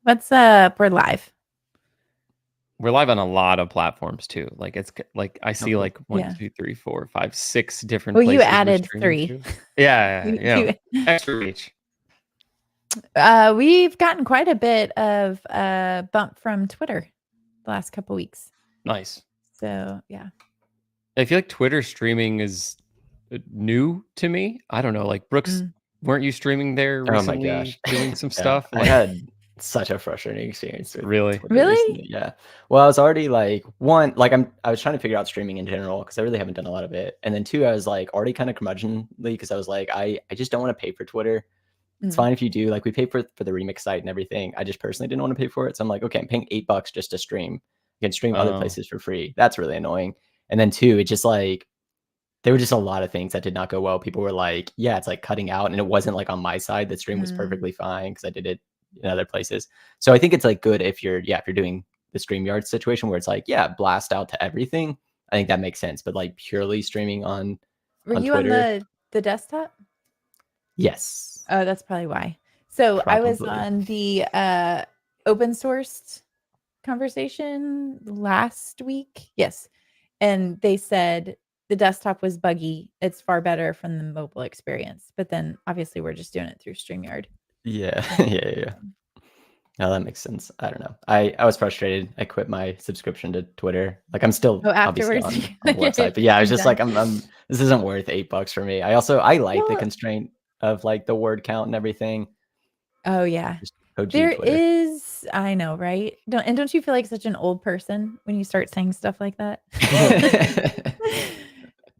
What's up? We're live. We're live on a lot of platforms too. Like I see cool. like 1, Yeah. 2, 3, 4, 5, 6 different Well, you places we're added streaming 3. to. Yeah, You, extra reach. we've gotten quite a bit of bump from Twitter the last couple weeks. Nice. So yeah. I feel like Twitter streaming is new to me. I don't know. Like Brooks, weren't you streaming there recently? Oh my gosh. Doing some Yeah, stuff. I had such a frustrating experience with Really? Twitter Really? recently. Yeah. Well, I was already like, one, like I was trying to figure out streaming in general because I really haven't done a lot of it. And then two, I was like already kind of curmudgeonly because I was like, I just don't want to pay for Twitter. It's fine if you do. Like we pay for the remix site and everything. I just personally didn't want to pay for it. So I'm like, okay, I'm paying $8 just to stream. I can stream other Oh. places for free. That's really annoying. And then two, it just like there were just a lot of things that did not go well. People were like, yeah, it's like cutting out. And it wasn't like on my side. The stream was perfectly fine because I did it in other places. So I think it's like good if you're doing the StreamYard situation where it's like, yeah, blast out to everything. I think that makes sense. But like purely streaming on Were you Twitter, on the desktop? yes. Oh, that's probably why. So I was on the open sourced conversation last week. Yes. And they said the desktop was buggy. It's far better from the mobile experience. But then obviously we're just doing it through StreamYard. Yeah. Yeah. No, that makes sense. I don't know. I was frustrated. I quit my subscription to Twitter. Like I'm still obviously on the website, but yeah, I was just like, this isn't worth $8 for me. I like the constraint of like the word count and everything. Oh yeah. There is, I know, right? Don't you feel like such an old person when you start saying stuff like that?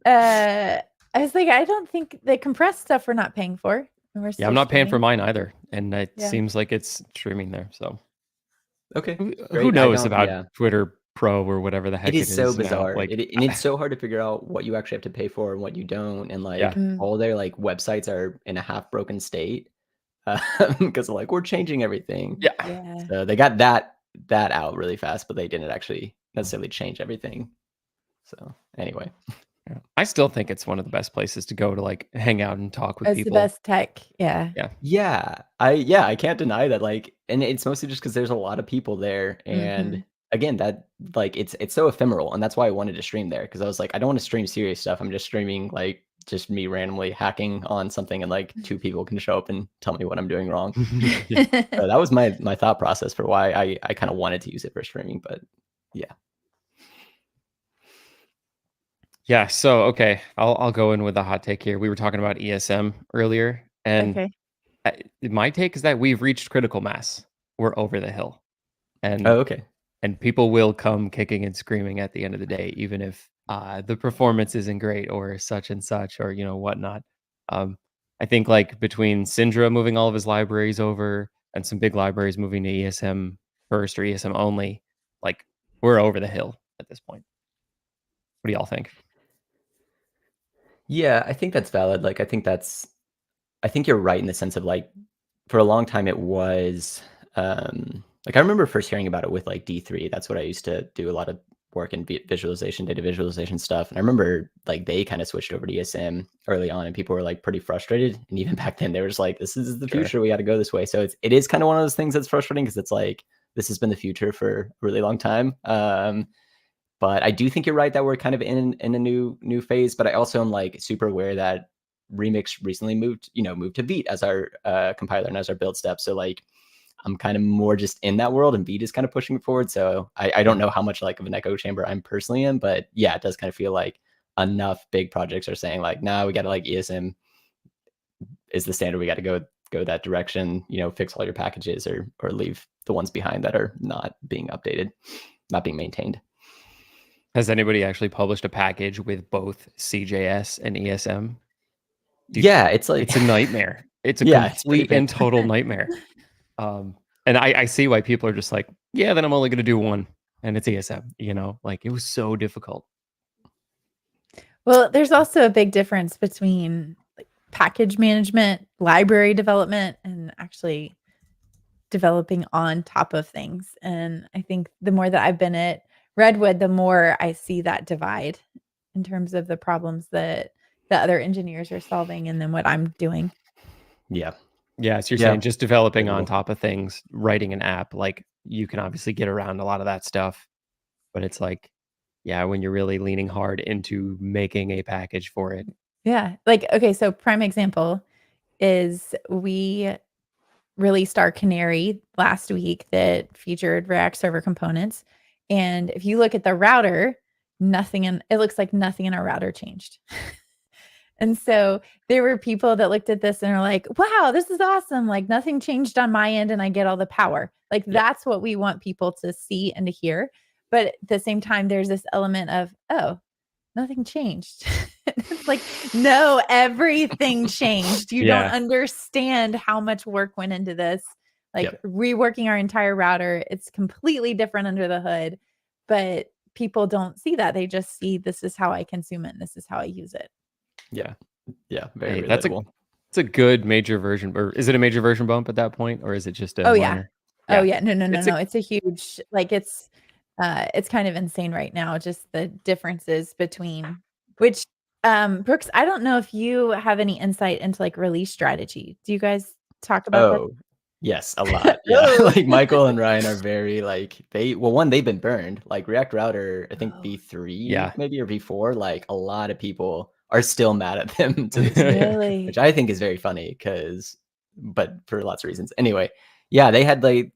I was like, I don't think the compressed stuff we're not paying for. Yeah, I'm not paying for mine either, and it seems like it's streaming there. So, okay, who knows about Twitter Pro or whatever the heck it is? It is so bizarre, like, and it's so hard to figure out what you actually have to pay for and what you don't, and like all their like websites are in a half broken state because like we're changing everything. Yeah. So they got that out really fast, but they didn't actually necessarily change everything. So anyway. I still think it's one of the best places to go to like hang out and talk with people. It's the best tech. Yeah. I can't deny that. Like, and it's mostly just because there's a lot of people there, and again, that like it's so ephemeral, and that's why I wanted to stream there because I was like, I don't want to stream serious stuff. I'm just streaming like just me randomly hacking on something, and like 2 people can show up and tell me what I'm doing wrong. So that was my thought process for why I kind of wanted to use it for streaming, but yeah. Yeah, so okay, I'll go in with a hot take here. We were talking about ESM earlier, and my take is that we've reached critical mass. We're over the hill, and and people will come kicking and screaming at the end of the day, even if the performance isn't great or such and such or whatnot. I think like between Syndra moving all of his libraries over and some big libraries moving to ESM first or ESM only, like we're over the hill at this point. What do y'all think? Yeah, I think that's valid. Like, I think you're right in the sense of like, for a long time it was, like I remember first hearing about it with like D3. That's what I used to do a lot of work in visualization, data visualization stuff. And I remember like they kind of switched over to ESM early on, and people were like pretty frustrated. And even back then, they were just like, "This is the future. We got to go this way." So it is kind of one of those things that's frustrating because it's like this has been the future for a really long time. But I do think you're right that we're kind of in a new phase. But I also am like super aware that Remix recently moved to Beat as our compiler and as our build step. So like I'm kind of more just in that world, and Beat is kind of pushing it forward. So I don't know how much like of an echo chamber I'm personally in, but yeah, it does kind of feel like enough big projects are saying like, nah, we got to like ESM is the standard. We got to go that direction, fix all your packages or leave the ones behind that are not being updated, not being maintained. Has anybody actually published a package with both CJS and ESM? Yeah, it's like it's a nightmare. It's a complete and total nightmare. And I see why people are just like, yeah, then I'm only going to do one, and it's ESM. Like it was so difficult. Well, there's also a big difference between like package management, library development, and actually developing on top of things. And I think the more that I've been at Redwood, the more I see that divide in terms of the problems that the other engineers are solving and then what I'm doing. Yeah. Yeah, so you're Yeah. saying just developing Very on cool. top of things, writing an app, like, you can obviously get around a lot of that stuff, but it's like, yeah, when you're really leaning hard into making a package for it. Yeah. Like, okay, so prime example is we released our canary last week that featured React server components. And if you look at the router, it looks like nothing in our router changed. And so there were people that looked at this and are like, wow, this is awesome. Like nothing changed on my end and I get all the power. Like Yeah. that's what we want people to see and to hear. But at the same time, there's this element of, oh, nothing changed. It's like, no, everything changed. You don't Yeah. understand how much work went into this. Like Yep. reworking our entire router, it's completely different under the hood, but people don't see that. They just see this is how I consume it and this is how I use it. Yeah. Yeah. Very Hey, that's relatable. it's a good major version, or is it a major version bump at that point, or is it just a Oh yeah. minor? Oh Yeah. yeah. No, no, no, It's a no. It's a huge, like it's kind of insane right now, just the differences between which Brooks, I don't know if you have any insight into like release strategy. Do you guys talk about that? Oh, yes, a lot. Yeah. Oh. Like Michael and Ryan are very like one, they've been burned. Like React Router, I think Oh, V3 yeah. maybe or V4, like a lot of people are still mad at them to this day, which really? I think is very funny because but for lots of reasons. Anyway, yeah, they had they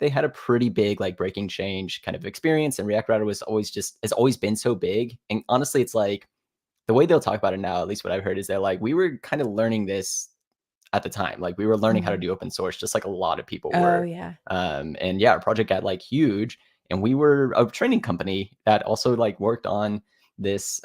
had a pretty big like breaking change kind of experience, and React Router was always just has always been so big. And honestly, it's like the way they'll talk about it now, at least what I've heard, is they're like, we were kind of learning this at the time. Like we were learning how to Mhm. do open source, just like a lot of people Oh were. yeah. And yeah, our project got like huge, and we were a training company that also like worked on this,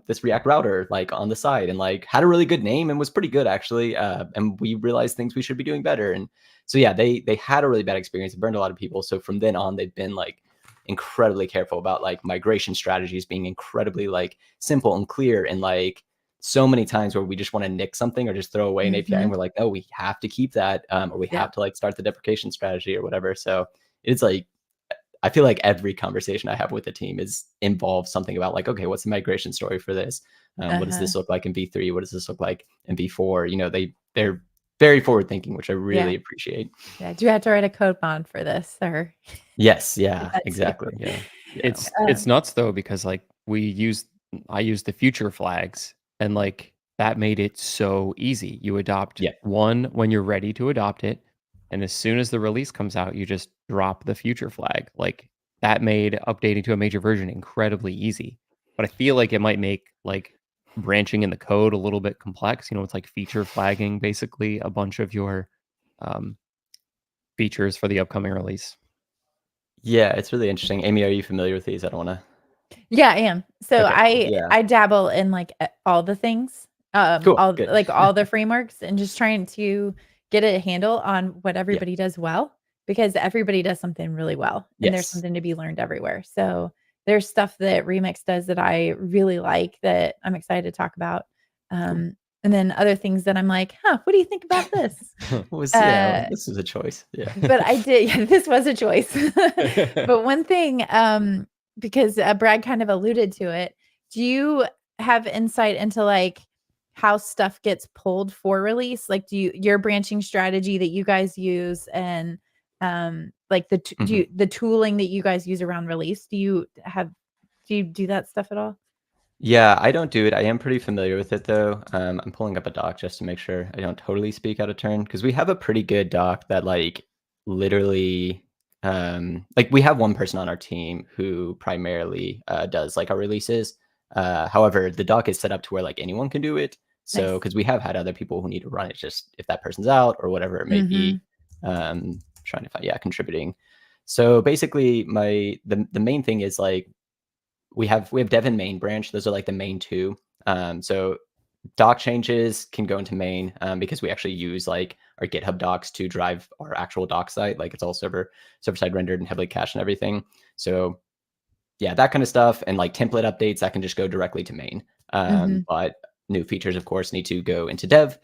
this React router like on the side, and like had a really good name and was pretty good actually. And we realized things we should be doing better. And so yeah, they had a really bad experience. It burned a lot of people. So from then on, they've been like incredibly careful about like migration strategies being incredibly like simple and clear, and like so many times where we just want to nick something or just throw away an API, and Mhm. we're like, no, we have to keep that, or we Yeah. have to like start the deprecation strategy or whatever. So it's like I feel like every conversation I have with the team is involves something about like, okay, what's the migration story for this? What does Uh-huh. this look like in V3? What does this look like in V4? They're very forward thinking, which I Yeah. really appreciate. Yeah. Do you have to write a code bond for this or Yes, is yeah, that too? exactly. Yeah. Yeah. It's nuts though, because like I used the future flags, and like that made it so easy. You adopt Yeah. one when you're ready to adopt it, and as soon as the release comes out, you just drop the future flag. Like that made updating to a major version incredibly easy. But I feel like it might make like branching in the code a little bit complex. It's like feature flagging basically a bunch of your um, features for the upcoming release. Yeah, it's really interesting. Amy, are you familiar with these? I don't want to. Yeah, I am. So Okay, cool. I Yeah. I dabble in like all the things, Cool. all Good. like all the frameworks and just trying to get a handle on what Yeah. everybody does well because everybody does something really well and there's Yes. something to be learned everywhere. So there's stuff that Remix does that I really like that I'm excited to talk about. Cool. And then other things that I'm like, huh, what do you think about this? Uh, This was a choice. Yeah. but I did yeah, this was a choice. But one thing, because, Brad kind of alluded to it, do you have insight into, like, how stuff gets pulled for release? Like, your branching strategy that you guys use and, like, Mhm. the tooling that you guys use around release, do you do that stuff at all? Yeah, I don't do it. I am pretty familiar with it though. I'm pulling up a doc just to make sure I don't totally speak out of turn, because we have a pretty good doc that like literally like we have one person on our team who primarily does like our releases. However, the doc is set up to where like anyone can do it. So Nice. because we have had other people who need to run it just if that person's out or whatever it may Mhm. be. Trying to find, yeah, contributing. So basically the main thing is like we have dev and main branch. Those are like the main two. So doc changes can go into main, because we actually use like our GitHub docs to drive our actual doc site. Like it's all server side rendered and heavily cached and everything. So yeah, that kind of stuff. And like template updates that can just go directly to main. Mhm. But new features, of course, need to go into dev.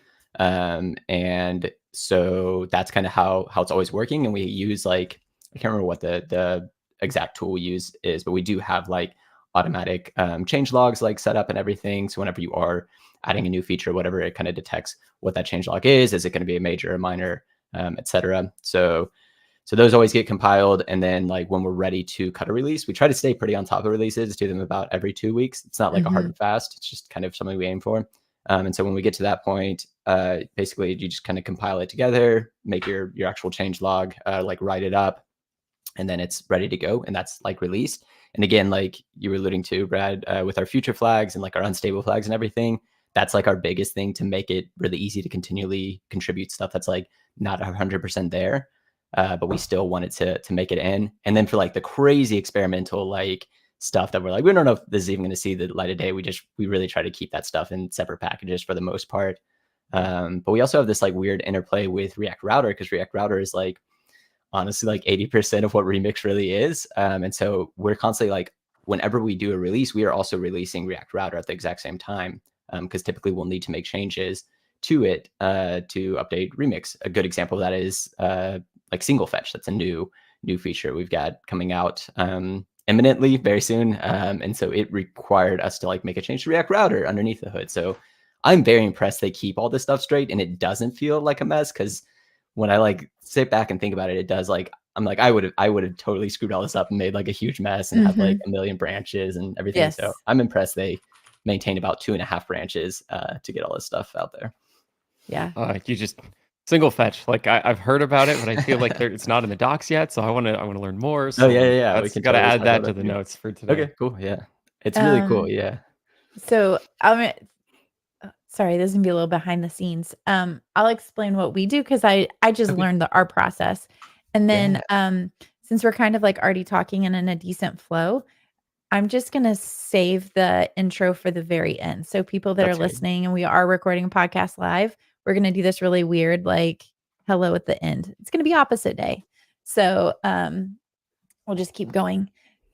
And so that's kind of how it's always working. And we use like I can't remember what the exact tool we use is, but we do have like automatic change logs like set up and everything. So whenever you are adding a new feature, whatever, it kind of detects what that change log is. Is it going to be a major or minor, etc. So those always get compiled. And then like when we're ready to cut a release, we try to stay pretty on top of releases, do them about every 2 weeks. It's not like a hard and fast. It's just kind of something we aim for. And so when we get to that point, basically you just kind of compile it together, make your actual change log, like write it up, and then it's ready to go. And that's like released. And again, like you were alluding to, Brad, with our future flags and like our unstable flags and everything, that's like our biggest thing to make it really easy to continually contribute stuff that's like not 100% there. But we still wanted to make it in. And then for like the crazy experimental like stuff that we're like, we don't know if this is even going to see the light of day. We really try to keep that stuff in separate packages for the most part. But we also have this like weird interplay with React Router, because React Router is like honestly like 80% of what Remix really is. And so we're constantly like, whenever we do a release, we are also releasing React Router at the exact same time, because typically we'll need to make changes to it to update Remix. A good example of that is like single fetch. That's a new feature we've got coming out imminently, very soon. And so it required us to like make a change to React Router underneath the hood. So I'm very impressed they keep all this stuff straight and it doesn't feel like a mess, because when I like sit back and think about it, it does like, I'm like, I would have totally screwed all this up and made like a huge mess and had like a million branches and everything. Yes. So I'm impressed they maintain about 2.5 branches to get all this stuff out there. Yeah. You just single fetch. Like I've heard about it, but I feel like it's not in the docs yet. So I want to learn more. So yeah. We got to add that to the notes for today. Okay, cool. Yeah. It's really cool. Yeah. So sorry, this is gonna be a little behind the scenes. I'll explain what we do, because I just learned our process. And then since we're kind of like already talking and in a decent flow, I'm just gonna save the intro for the very end. So people that are listening, and we are recording a podcast live, we're gonna do this really weird, like hello at the end. It's gonna be opposite day. So we'll just keep going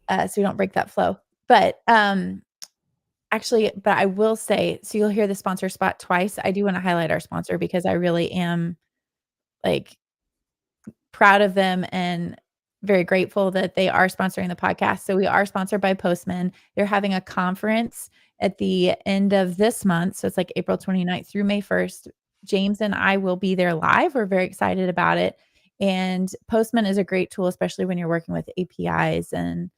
so we don't break that flow. But actually, but I will say, so you'll hear the sponsor spot twice. I do want to highlight our sponsor, because I really am like proud of them and very grateful that they are sponsoring the podcast. So we are sponsored by Postman. They're having a conference at the end of this month. So it's like April 29th through May 1st. James and I will be there live. We're very excited about it. And Postman is a great tool, especially when you're working with APIs and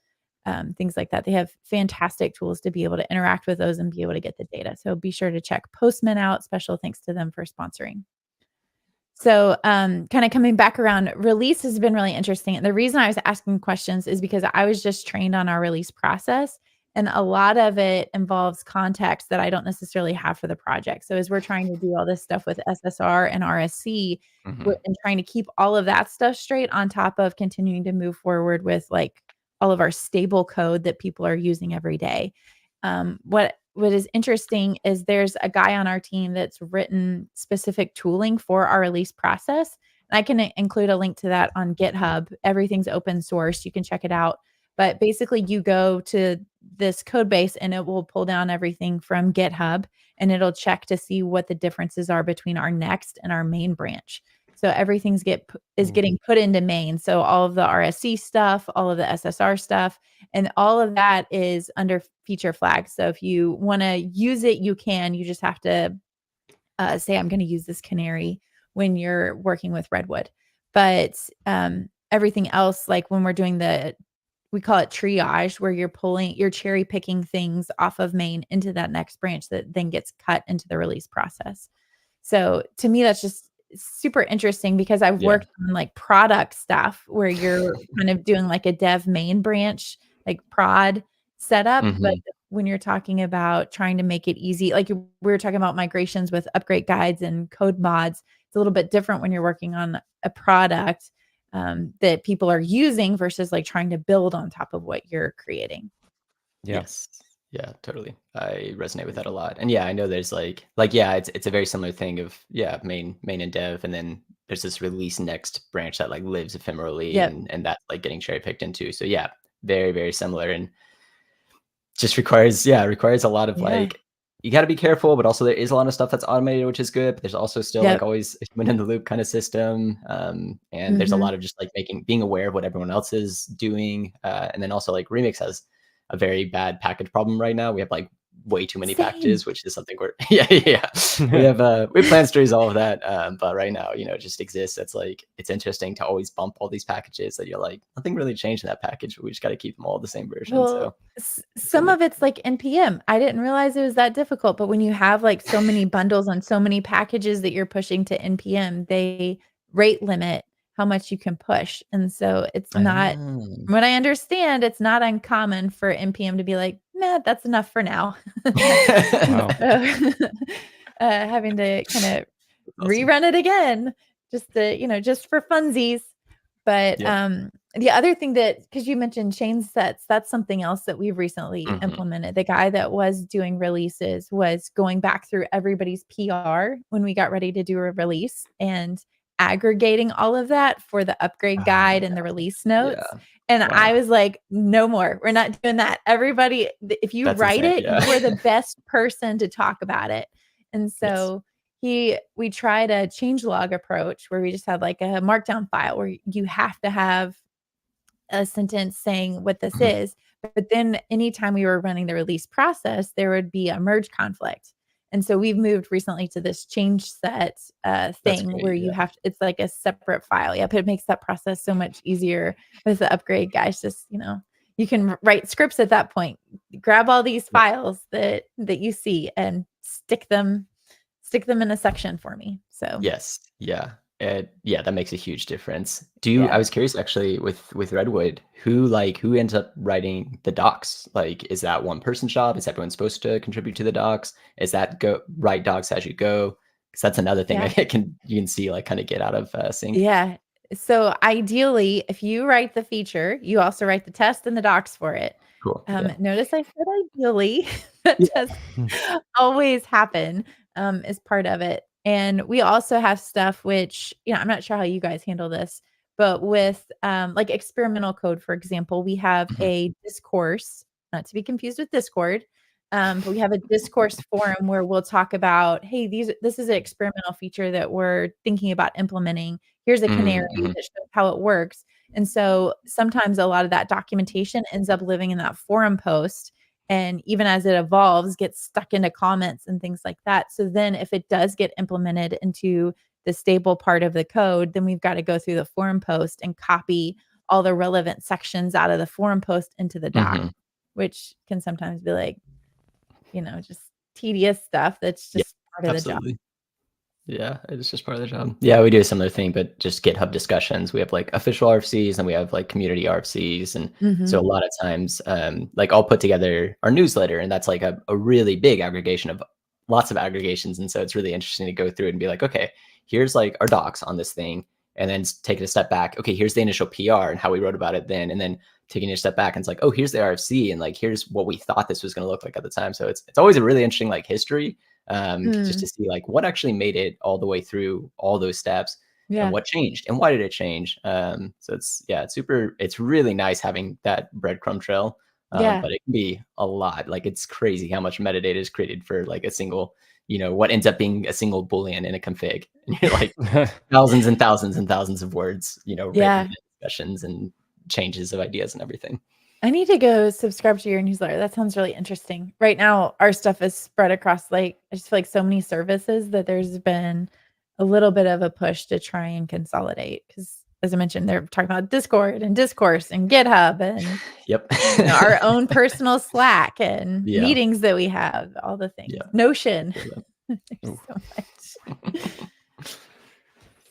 things like that. They have fantastic tools to be able to interact with those and be able to get the data. So be sure to check Postman out. Special thanks to them for sponsoring. So kind of coming back around, release has been really interesting. And the reason I was asking questions is because I was just trained on our release process. And a lot of it involves context that I don't necessarily have for the project. So as we're trying to do all this stuff with SSR and RSC and trying to keep all of that stuff straight on top of continuing to move forward with like all of our stable code that people are using every day. What is interesting is there's a guy on our team that's written specific tooling for our release process. And I can include a link to that on GitHub. Everything's open source. You can check it out. But basically you go to this code base and it will pull down everything from GitHub and it'll check to see what the differences are between our next and our main branch. So everything's getting put into main. So all of the RSC stuff, all of the SSR stuff, and all of that is under feature flags. So if you want to use it, you can. You just have to say, I'm going to use this canary when you're working with Redwood. But everything else, like when we're doing we call it triage, where you're cherry picking things off of main into that next branch that then gets cut into the release process. So to me, that's just super interesting, because I've worked on like product stuff where you're kind of doing like a dev main branch, like prod setup. But when you're talking about trying to make it easy, like we were talking about migrations with upgrade guides and code mods, it's a little bit different when you're working on a product that people are using versus like trying to build on top of what you're creating. Yes. Yeah, totally. I resonate with that a lot. And yeah, I know there's like yeah, it's a very similar thing of main and dev, and then there's this release next branch that like lives ephemerally and that's like getting cherry picked into. So yeah, very, very similar, and just requires a lot of like, you got to be careful, but also there is a lot of stuff that's automated, which is good, but there's also still like always a human in the loop kind of system. And there's a lot of just like being aware of what everyone else is doing. And then also like Remix has a very bad package problem right now. We have like way too many Same. packages, which is something we're yeah. We have plans to resolve that. But right now, it just exists. It's like it's interesting to always bump all these packages that you're like, nothing really changed in that package, but we just got to keep them all the same version. Well, So some of it's like NPM. I didn't realize it was that difficult, but when you have like so many bundles on so many packages that you're pushing to NPM, they rate limit how much you can push. And so it's not, from what I understand, it's not uncommon for NPM to be like, nah, that's enough for now. Wow. So, having to kind of awesome. rerun it again just to, just for funsies. But Yep. the other thing that, because you mentioned chain sets, that's something else that we've recently Mhm. implemented. The guy that was doing releases was going back through everybody's PR when we got ready to do a release and aggregating all of that for the upgrade guide and the release Yeah. notes. And Wow. I was like, no more. We're not doing that. Everybody, if you That's write insane. it, Yeah. you are the best person to talk about it. And Yes. so we tried a change log approach where we just had like a markdown file where you have to have a sentence saying what this Mhm. is. But then anytime we were running the release process, there would be a merge conflict. And so we've moved recently to this change set That's thing where great. you Yeah. have it's like a separate file. Yep, it makes that process so much easier with the upgrade guys. Just you can write scripts at that point. Grab all these Yep. files that you see and stick them in a section for me. So Yes. Yeah. Yeah, that makes a huge difference. yeah. I was curious actually with Redwood, who ends up writing the docs? Like, is that one person's job? Is everyone supposed to contribute to the docs? Is that go write docs as you go? Because that's another thing Yeah. you can see like kind of get out of sync. Yeah. So ideally, if you write the feature, you also write the test and the docs for it. Cool. Yeah. Notice I said ideally, that Yeah. doesn't always happen, as part of it. And we also have stuff which, I'm not sure how you guys handle this, but with like experimental code, for example, we have Mhm. a discourse, not to be confused with Discord. But we have a discourse forum where we'll talk about, hey, this is an experimental feature that we're thinking about implementing. Here's a canary Mhm. that shows how it works. And so sometimes a lot of that documentation ends up living in that forum post. And even as it evolves, gets stuck into comments and things like that. So then if it does get implemented into the stable part of the code, then we've got to go through the forum post and copy all the relevant sections out of the forum post into the doc, Mhm. which can sometimes be like, just tedious stuff that's Yeah. just part of the job. Absolutely. Yeah, it's just part of the job. Yeah, we do a similar thing, but just GitHub discussions. We have like official RFCs and we have like community RFCs. And so Mhm. a lot of times, like I'll put together our newsletter and that's like a really big aggregation of lots of aggregations. And so it's really interesting to go through it and be like, okay, here's like our docs on this thing. And then take it a step back. Okay, here's the initial PR and how we wrote about it then. And then taking a step back and it's like, oh, here's the RFC and like, here's what we thought this was going to look like at the time. So it's always a really interesting like history just to Mm. see like what actually made it all the way through all those steps and Yeah. what changed and why did it change. So it's really nice having that breadcrumb trail, Yeah. but it can be a lot. Like it's crazy how much metadata is created for like a single, what ends up being a single Boolean in a config. And you're like thousands and thousands and thousands of words, written Yeah. in discussions and changes of ideas and everything. I need to go subscribe to your newsletter. That sounds really interesting. Right now, our stuff is spread across I just feel like so many services that there's been a little bit of a push to try and consolidate. Because as I mentioned, they're talking about Discord and Discourse and GitHub and Yep. our own personal Slack and Yeah. meetings that we have, all the things. Yeah. Notion. Feel that. There's Ooh. so much.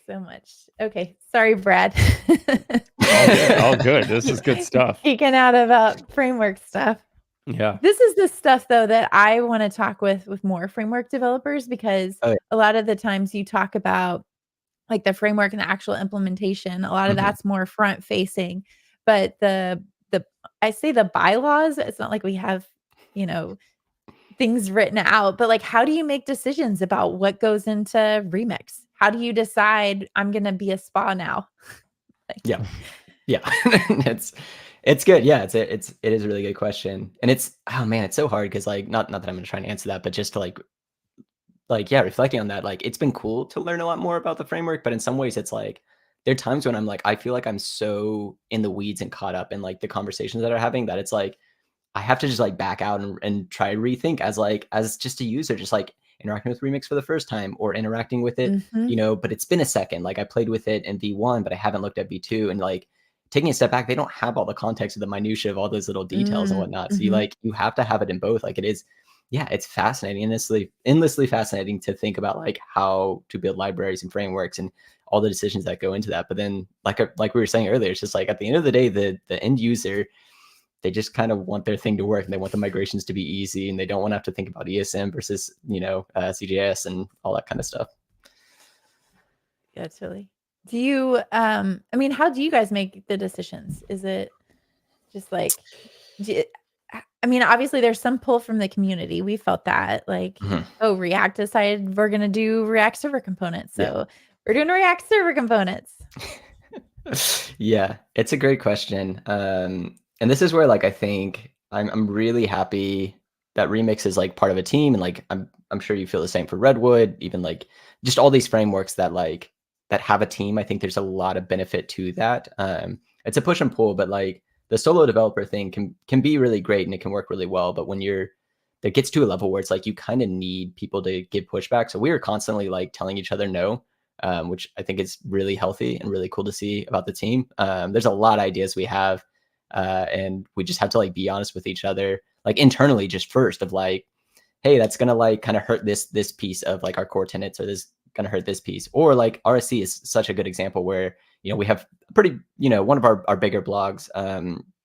So much. Okay. Sorry, Brad. All good. All good. This is good stuff. Geeking out about framework stuff. Yeah. This is the stuff though that I want to talk with more framework developers because Oh, yeah. a lot of the times you talk about like the framework and the actual implementation, a lot of Mhm. that's more front facing. But the I say the bylaws, it's not like we have, you know, things written out, but like how do you make decisions about what goes into remix? How do you decide I'm gonna be a spa now? Like, Yeah. Yeah. It's good. Yeah, it is a really good question. And oh man, it's so hard because like not that I'm gonna try and answer that, but just to yeah, reflecting on that, like it's been cool to learn a lot more about the framework, but in some ways it's like there are times when I'm like, I feel like I'm so in the weeds and caught up in like the conversations that are having that it's like I have to just like back out and try to rethink as just a user, just like interacting with Remix for the first time or interacting with it, but it's been a second. Like I played with it in V1, but I haven't looked at V2, and like taking a step back, they don't have all the context of the minutia of all those little details and whatnot. So you have to have it in both. Like it is, yeah, it's fascinating, endlessly fascinating to think about like how to build libraries and frameworks and all the decisions that go into that. But then like we were saying earlier, it's just like at the end of the day, the end user, they just kind of want their thing to work, and they want the migrations to be easy, and they don't want to have to think about ESM versus, CJS and all that kind of stuff. Yeah, totally. Do you, how do you guys make the decisions? Is it just like, obviously there's some pull from the community. We felt that like, React decided we're going to do React server components. So we're doing React server components. Yeah, it's a great question. And this is where like I think I'm really happy that Remix is like part of a team, and like I'm sure you feel the same for Redwood, even like just all these frameworks that like that have a team. I think there's a lot of benefit to that. It's a push and pull, but like the solo developer thing can be really great and it can work really well. But when that gets to a level where it's like you kind of need people to give pushback. So we were constantly like telling each other no, which I think is really healthy and really cool to see about the team. There's a lot of ideas we have, and we just have to like be honest with each other, like internally, just first of like, hey, that's gonna like kind of hurt this piece of like our core tenets, or this gonna hurt this piece. Or like RSC is such a good example where we have pretty one of our bigger blogs,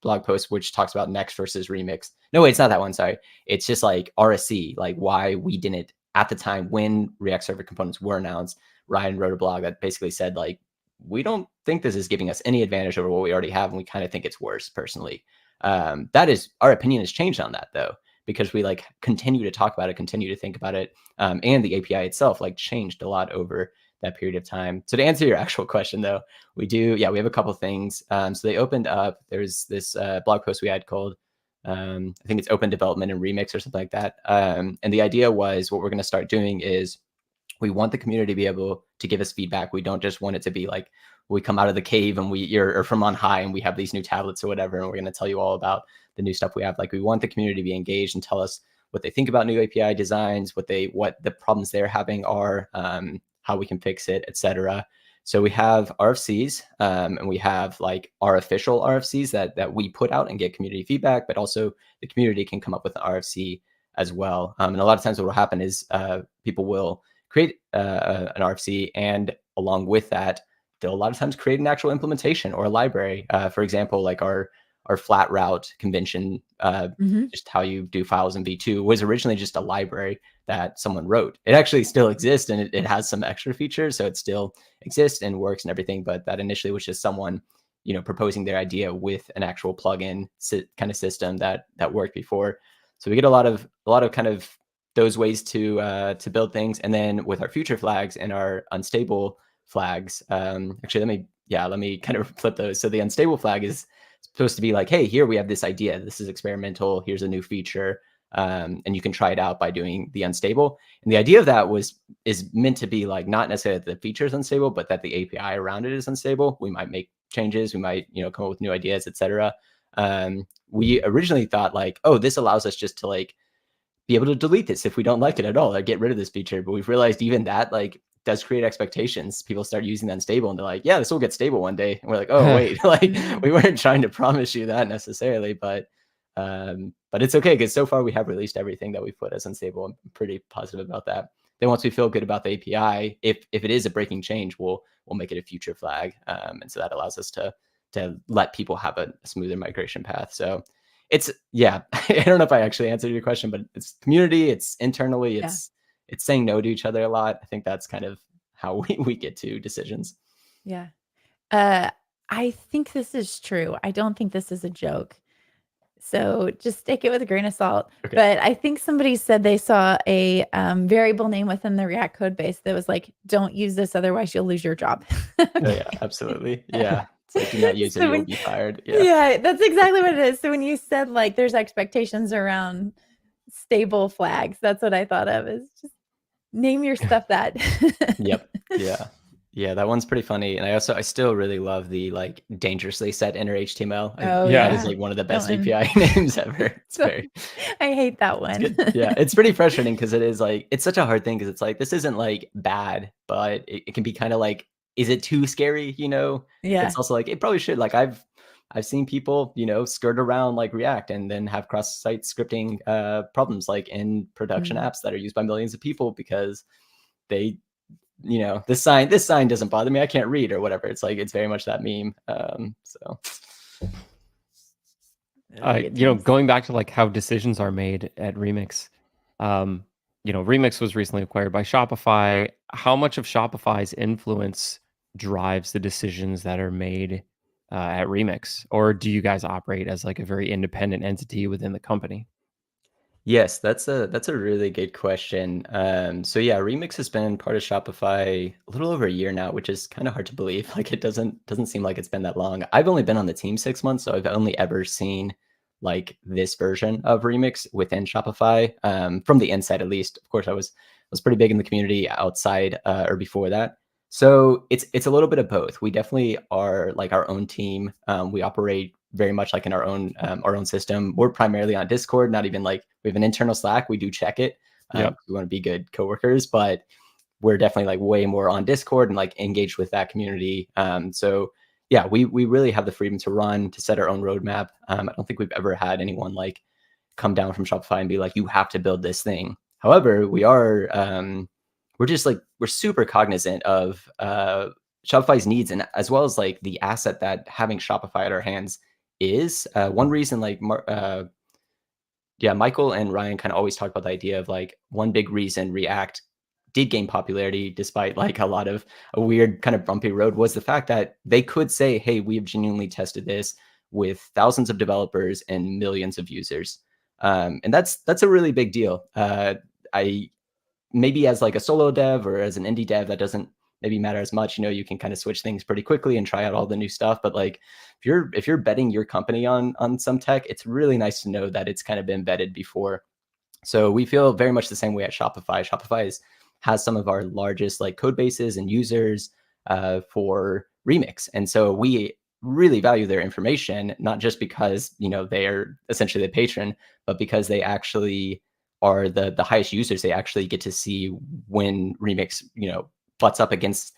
blog posts, which talks about Next versus Remix. No, it's not that one. Sorry, it's just like RSC, like why we didn't at the time when React Server Components were announced. Ryan wrote a blog that basically said like, we don't think this is giving us any advantage over what we already have, and we kind of think it's worse personally. That is, our opinion has changed on that though, because we like continue to talk about it, continue to think about it, and the API itself like changed a lot over that period of time. So to answer your actual question though, we have a couple things. So they opened up, there's this blog post we had called, I think it's Open Development and Remix or something like that. And the idea was what we're going to start doing is we want the community to be able to give us feedback. We don't just want it to be like we come out of the cave and you're from on high and we have these new tablets or whatever, and we're going to tell you all about the new stuff we have. Like we want the community to be engaged and tell us what they think about new API designs, what the problems they're having are, how we can fix it, etc. So we have RFCs, and we have like our official RFCs that we put out and get community feedback, but also the community can come up with an RFC as well. And a lot of times what will happen is people will create an RFC, and along with that, they'll a lot of times create an actual implementation or a library. For example, like our flat route convention, just how you do files in V2 was originally just a library that someone wrote. It actually still exists, and it has some extra features, so it still exists and works and everything. But that initially was just someone, proposing their idea with an actual plugin kind of system that worked before. So we get a lot of kind of those ways to build things. And then with our future flags and our unstable flags, actually, let me kind of flip those. So the unstable flag is supposed to be like, hey, here we have this idea. This is experimental. Here's a new feature. And you can try it out by doing the unstable. And the idea of that is meant to be like, not necessarily that the feature is unstable, but that the API around it is unstable. We might make changes. We might, come up with new ideas, etc. We originally thought like, oh, this allows us just to like be able to delete this if we don't like it at all, or get rid of this feature. But we've realized even that like does create expectations. People start using the unstable and they're like, yeah, this will get stable one day. And we're like, oh wait, like we weren't trying to promise you that necessarily, but it's okay, because so far we have released everything that we put as unstable. I'm pretty positive about that. Then once we feel good about the API, if it is a breaking change, we'll make it a future flag. And so that allows us to let people have a smoother migration path. So it's, I don't know if I actually answered your question, but it's community, it's internally, it's saying no to each other a lot. I think that's kind of how we get to decisions. Yeah. I think this is true. I don't think this is a joke. So just take it with a grain of salt. Okay. But I think somebody said they saw a variable name within the React code base that was like, don't use this, otherwise you'll lose your job. Okay. Oh, yeah, absolutely. Yeah. It's like, do not use it, you'll be fired. Yeah, that's exactly what it is. So when you said like there's expectations around stable flags, that's what I thought of, is just name your stuff that. Yep. Yeah. Yeah, that one's pretty funny. And I still really love the like dangerously set inner HTML. Oh, That is yeah. like one of the That best one. API names ever. It's So very I hate that it's one. good. Yeah, it's pretty frustrating because it is like it's such a hard thing because it's like this isn't like bad, but it can be kind of like, is it too scary? But Yeah. it's also like it probably should. Like I've seen people, skirt around like React and then have cross-site scripting problems like in production Mm. apps that are used by millions of people because they, this sign doesn't bother me. I can't read or whatever. It's like it's very much that meme. So Really good times. Going back to like how decisions are made at Remix, um, Remix was recently acquired by Shopify. How much of Shopify's influence drives the decisions that are made at Remix, or do you guys operate as like a very independent entity within the company? yes, that's a really good question. So yeah, Remix has been part of Shopify a little over a year now, which is kind of hard to believe. Like it doesn't seem like it's been that long. I've only been on the team 6 months, so I've only ever seen like this version of Remix within Shopify, from the inside at least. Of course, I was pretty big in the community outside or before that. So it's a little bit of both. We definitely are like our own team. We operate very much like in our own system. We're primarily on Discord, not even like we have an internal Slack. We do check it. Yep. We want to be good coworkers, but we're definitely like way more on Discord and like engaged with that community. So yeah, we really have the freedom to run, to set our own roadmap. I don't think we've ever had anyone like come down from Shopify and be like, you have to build this thing. However, we're just like, we're super cognizant of Shopify's needs and as well as like the asset that having Shopify at our hands is. One reason like yeah, Michael and Ryan kind of always talk about the idea of like one big reason React did gain popularity despite like a lot of a weird kind of bumpy road was the fact that they could say, hey, we have genuinely tested this with thousands of developers and millions of users. And that's a really big deal. I maybe as like a solo dev or as an indie dev, that doesn't maybe matter as much. You can kind of switch things pretty quickly and try out all the new stuff. But like if you're betting your company on some tech, it's really nice to know that it's kind of been vetted before. So we feel very much the same way at Shopify. Has some of our largest like code bases and users for Remix, and so we really value their information, not just because they are essentially the patron, but because they actually are the highest users. They actually get to see when Remix butts up against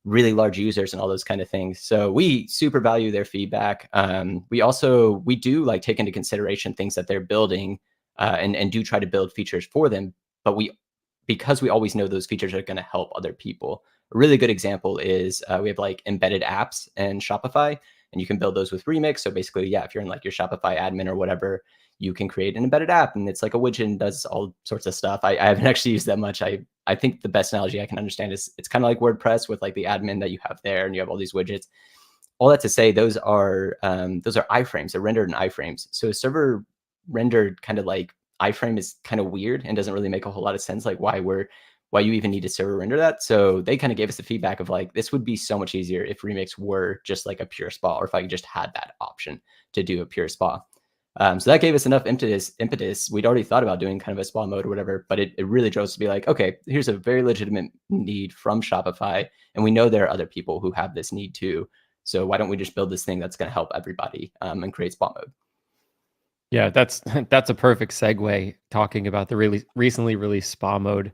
really large users and all those kind of things. So we super value their feedback. We do like take into consideration things that they're building and do try to build features for them. But because we always know those features are going to help other people. A really good example is we have like embedded apps in Shopify, and you can build those with Remix. So basically, yeah, if you're in like your Shopify admin or whatever, you can create an embedded app, and it's like a widget and does all sorts of stuff. I haven't actually used that much. I think the best analogy I can understand is it's kind of like WordPress with like the admin that you have there, and you have all these widgets. All that to say, those are iframes. They're rendered in iframes. So server rendered kind of like iframe is kind of weird and doesn't really make a whole lot of sense. Like why you even need to server render that. So they kind of gave us the feedback of like, this would be so much easier if Remix were just like a pure spa, or if I just had that option to do a pure spa. So that gave us enough impetus. We'd already thought about doing kind of a spa mode or whatever, but it really drove us to be like, okay, here's a very legitimate need from Shopify. And we know there are other people who have this need too. So why don't we just build this thing that's going to help everybody and create spa mode? Yeah, that's that's a perfect segue talking about the really recently released spa mode.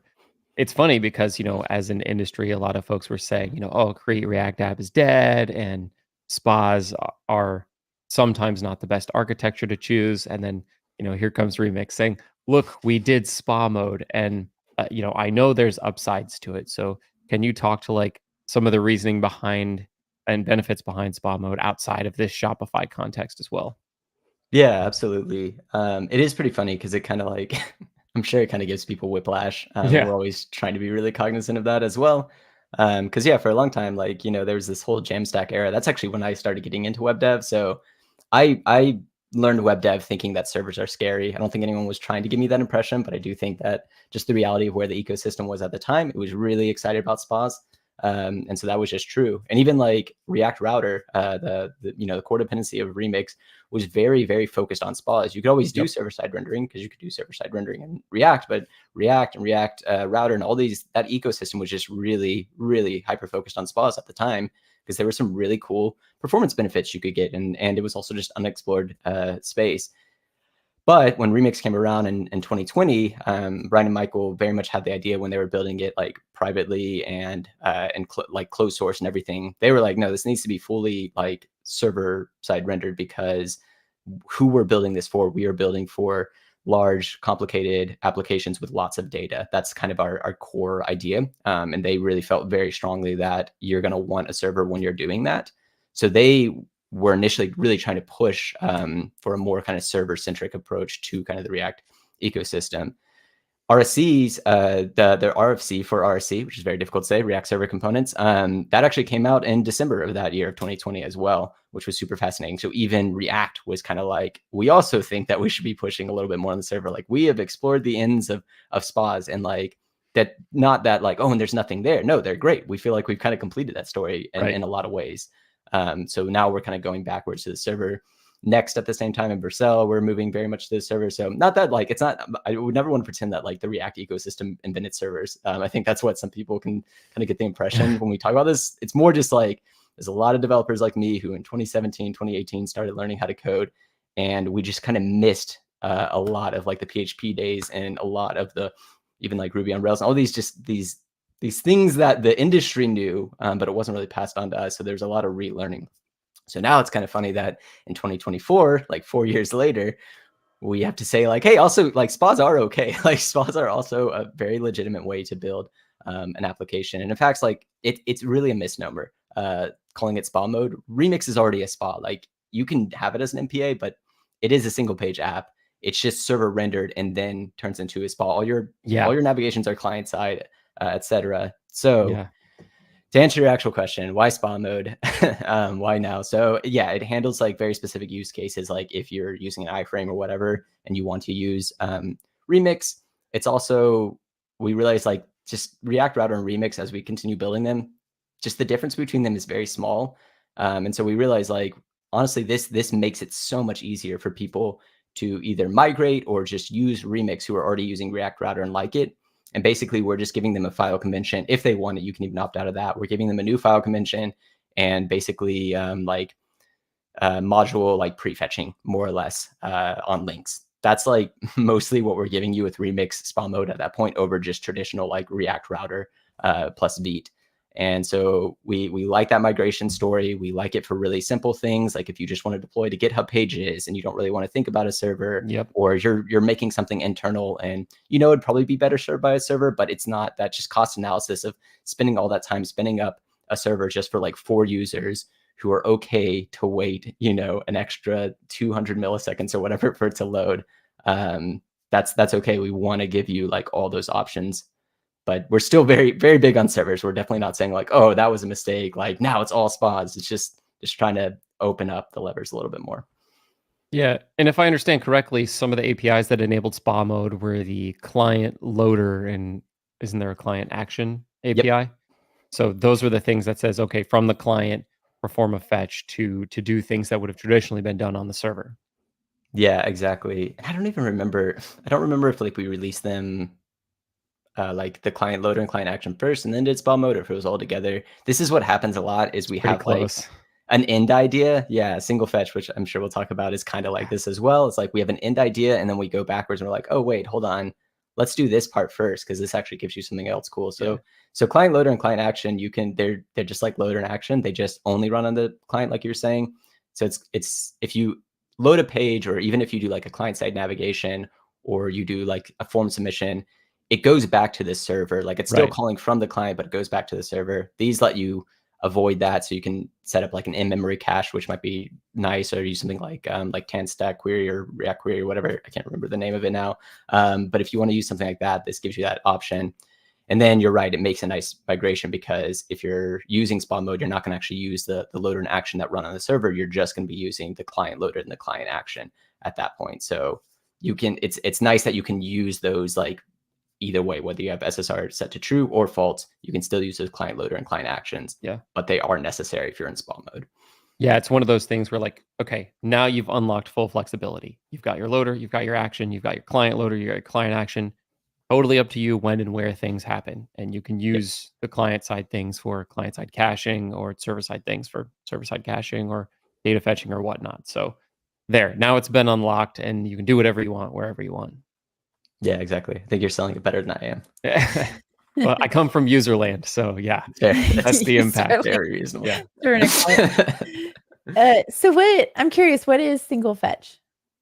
It's funny because, as an industry, a lot of folks were saying, oh, Create React app is dead and spas are sometimes not the best architecture to choose. And then, here comes Remix saying, look, we did spa mode. And, I know there's upsides to it. So can you talk to like some of the reasoning behind and benefits behind spa mode outside of this Shopify context as well? Yeah, absolutely. It is pretty funny because it kind of like, I'm sure it kind of gives people whiplash. Yeah. We're always trying to be really cognizant of that as well. Because yeah, for a long time, like, there was this whole Jamstack era. That's actually when I started getting into web dev. So I learned web dev thinking that servers are scary. I don't think anyone was trying to give me that impression, but I do think that just the reality of where the ecosystem was at the time, it was really excited about spas. And so that was just true. And even like React Router, the core dependency of Remix was very, very focused on spas. You could always do server-side rendering because you could do server-side rendering in React, but React and React Router and all these, that ecosystem was just really, really hyper-focused on spas at the time, because there were some really cool performance benefits you could get. And it was also just unexplored space. But when Remix came around in 2020, Brian and Michael very much had the idea when they were building it like privately and like closed source and everything. They were like, no, this needs to be fully like server side rendered, because who we're building this for, we are building for large, complicated applications with lots of data. That's kind of our core idea. And they really felt very strongly that you're going to want a server when you're doing that. So they were initially really trying to push for a more kind of server-centric approach to kind of the React ecosystem. RSCs, the RFC for RSC, which is very difficult to say, React Server Components, that actually came out in December of that year of 2020 as well, which was super fascinating. So even React was kind of like, we also think that we should be pushing a little bit more on the server. Like, we have explored the ends of spas, and like that, not that like, oh, and there's nothing there. No, they're great. We feel like we've kind of completed that story in a lot of ways. So now we're kind of going backwards to the server. Next, at the same time in Vercel, we're moving very much to the server. So not that like, it's not, I would never want to pretend that like the React ecosystem invented servers. I think that's what some people can kind of get the impression when we talk about this. It's more just like, there's a lot of developers like me who in 2017, 2018 started learning how to code. And we just kind of missed a lot of like the PHP days and a lot of the, even like Ruby on Rails, and all these, just these things that the industry knew, but it wasn't really passed on to us. So there's a lot of relearning. So now it's kind of funny that in 2024, like 4 years later, we have to say like, hey, also like spas are okay. Like spas are also a very legitimate way to build an application. And in fact, like it's really a misnomer calling it spa mode. Remix is already a spa. Like you can have it as an MPA, but it is a single page app. It's just server rendered and then turns into a spa. All your navigations are client side, etc. So to answer your actual question, why spa mode? Why now? So yeah, it handles like very specific use cases, like if you're using an iframe or whatever, and you want to use Remix. It's also, we realize like just React Router and Remix, as we continue building them, just the difference between them is very small. And so we realize like, honestly, this makes it so much easier for people to either migrate or just use Remix who are already using React Router and like it. And basically, we're just giving them a file convention. If they want it, you can even opt out of that. We're giving them a new file convention and basically module like prefetching, more or less, on links. That's like mostly what we're giving you with Remix spa mode at that point over just traditional like React Router plus Vite. And so we like that migration story. We like it for really simple things, like if you just want to deploy to GitHub pages and you don't really want to think about a server, or you're making something internal and it'd probably be better served by a server, but it's not that just cost analysis of spending all that time spinning up a server just for like 4 users who are okay to wait, an extra 200 milliseconds or whatever for it to load. That's okay. We want to give you like all those options. But we're still very, very big on servers. We're definitely not saying like, oh, that was a mistake. Like now it's all spas. It's just trying to open up the levers a little bit more. Yeah. And if I understand correctly, some of the APIs that enabled spa mode were the client loader, and isn't there a client action API? So those were the things that says, okay, from the client, perform a fetch to do things that would have traditionally been done on the server. Yeah, exactly. I don't even remember. I don't remember if like we released them like the client loader and client action first and then did spa mode, or if it was all together. This is what happens a lot, is we have close. Like an end idea. Yeah, single fetch, which I'm sure we'll talk about, is kind of like this as well. It's like we have an end idea and then we go backwards and we're like, oh wait, hold on, let's do this part first because this actually gives you something else cool. So so client loader and client action, they're just like loader and action. They just only run on the client, like you were saying. So it's if you load a page, or even if you do like a client side navigation, or you do like a form submission, it goes back to this server. Like it's still calling from the client, but it goes back to the server. These let you avoid that. So you can set up like an in-memory cache, which might be nice, or use something like TanStack query or React query or whatever. I can't remember the name of it now. But if you want to use something like that, this gives you that option. And then you're right, it makes a nice migration, because if you're using spa mode, you're not going to actually use the loader and action that run on the server. You're just going to be using the client loader and the client action at that point. So you can, it's nice that you can use those like either way, whether you have SSR set to true or false, you can still use those client loader and client actions. Yeah. But they are necessary if you're in spawn mode. Yeah, it's one of those things where like, okay, now you've unlocked full flexibility. You've got your loader, you've got your action, you've got your client loader, you got your client action. Totally up to you when and where things happen. And you can use the client side things for client side caching or server side things for server side caching or data fetching or whatnot. So there, now it's been unlocked and you can do whatever you want, wherever you want. Yeah, exactly. I think you're selling it better than I am. Well, I come from user land, so yeah, that's the impact. Very reasonable. Yeah. So I'm curious, what is single fetch?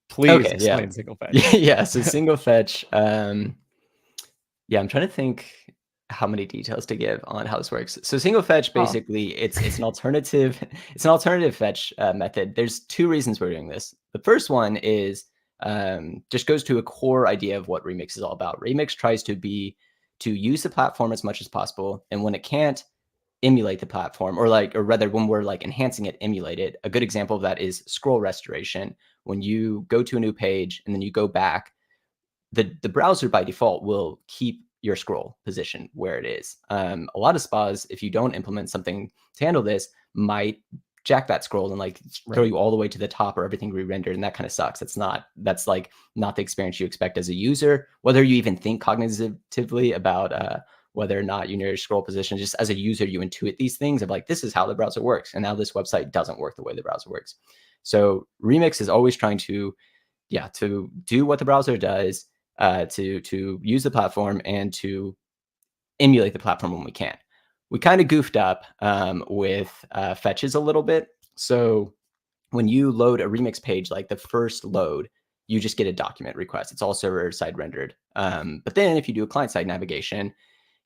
Please explain single fetch. Yeah, so single fetch, yeah, I'm trying to think how many details to give on how this works. So single fetch, basically, it's an alternative fetch method. There's two reasons we're doing this. The first one is just goes to a core idea of what Remix is all about. Remix tries to use the platform as much as possible, and when it can't, emulate the platform, or rather when we're like enhancing it, emulate it. A good example of that is scroll restoration. When you go to a new page and then you go back, the browser by default will keep your scroll position where it is. A lot of spas, if you don't implement something to handle this, might jack that scroll and like throw you all the way to the top or everything re-rendered, and that kind of sucks. That's like not the experience you expect as a user, whether you even think cognitively about whether or not you know your scroll position. Just as a user, you intuit these things of like, this is how the browser works, and now this website doesn't work the way the browser works. So Remix is always trying to do what the browser does, to use the platform and to emulate the platform when we can. We kind of goofed up with fetches a little bit. So when you load a Remix page, like the first load, you just get a document request. It's all server side rendered. But then if you do a client side navigation,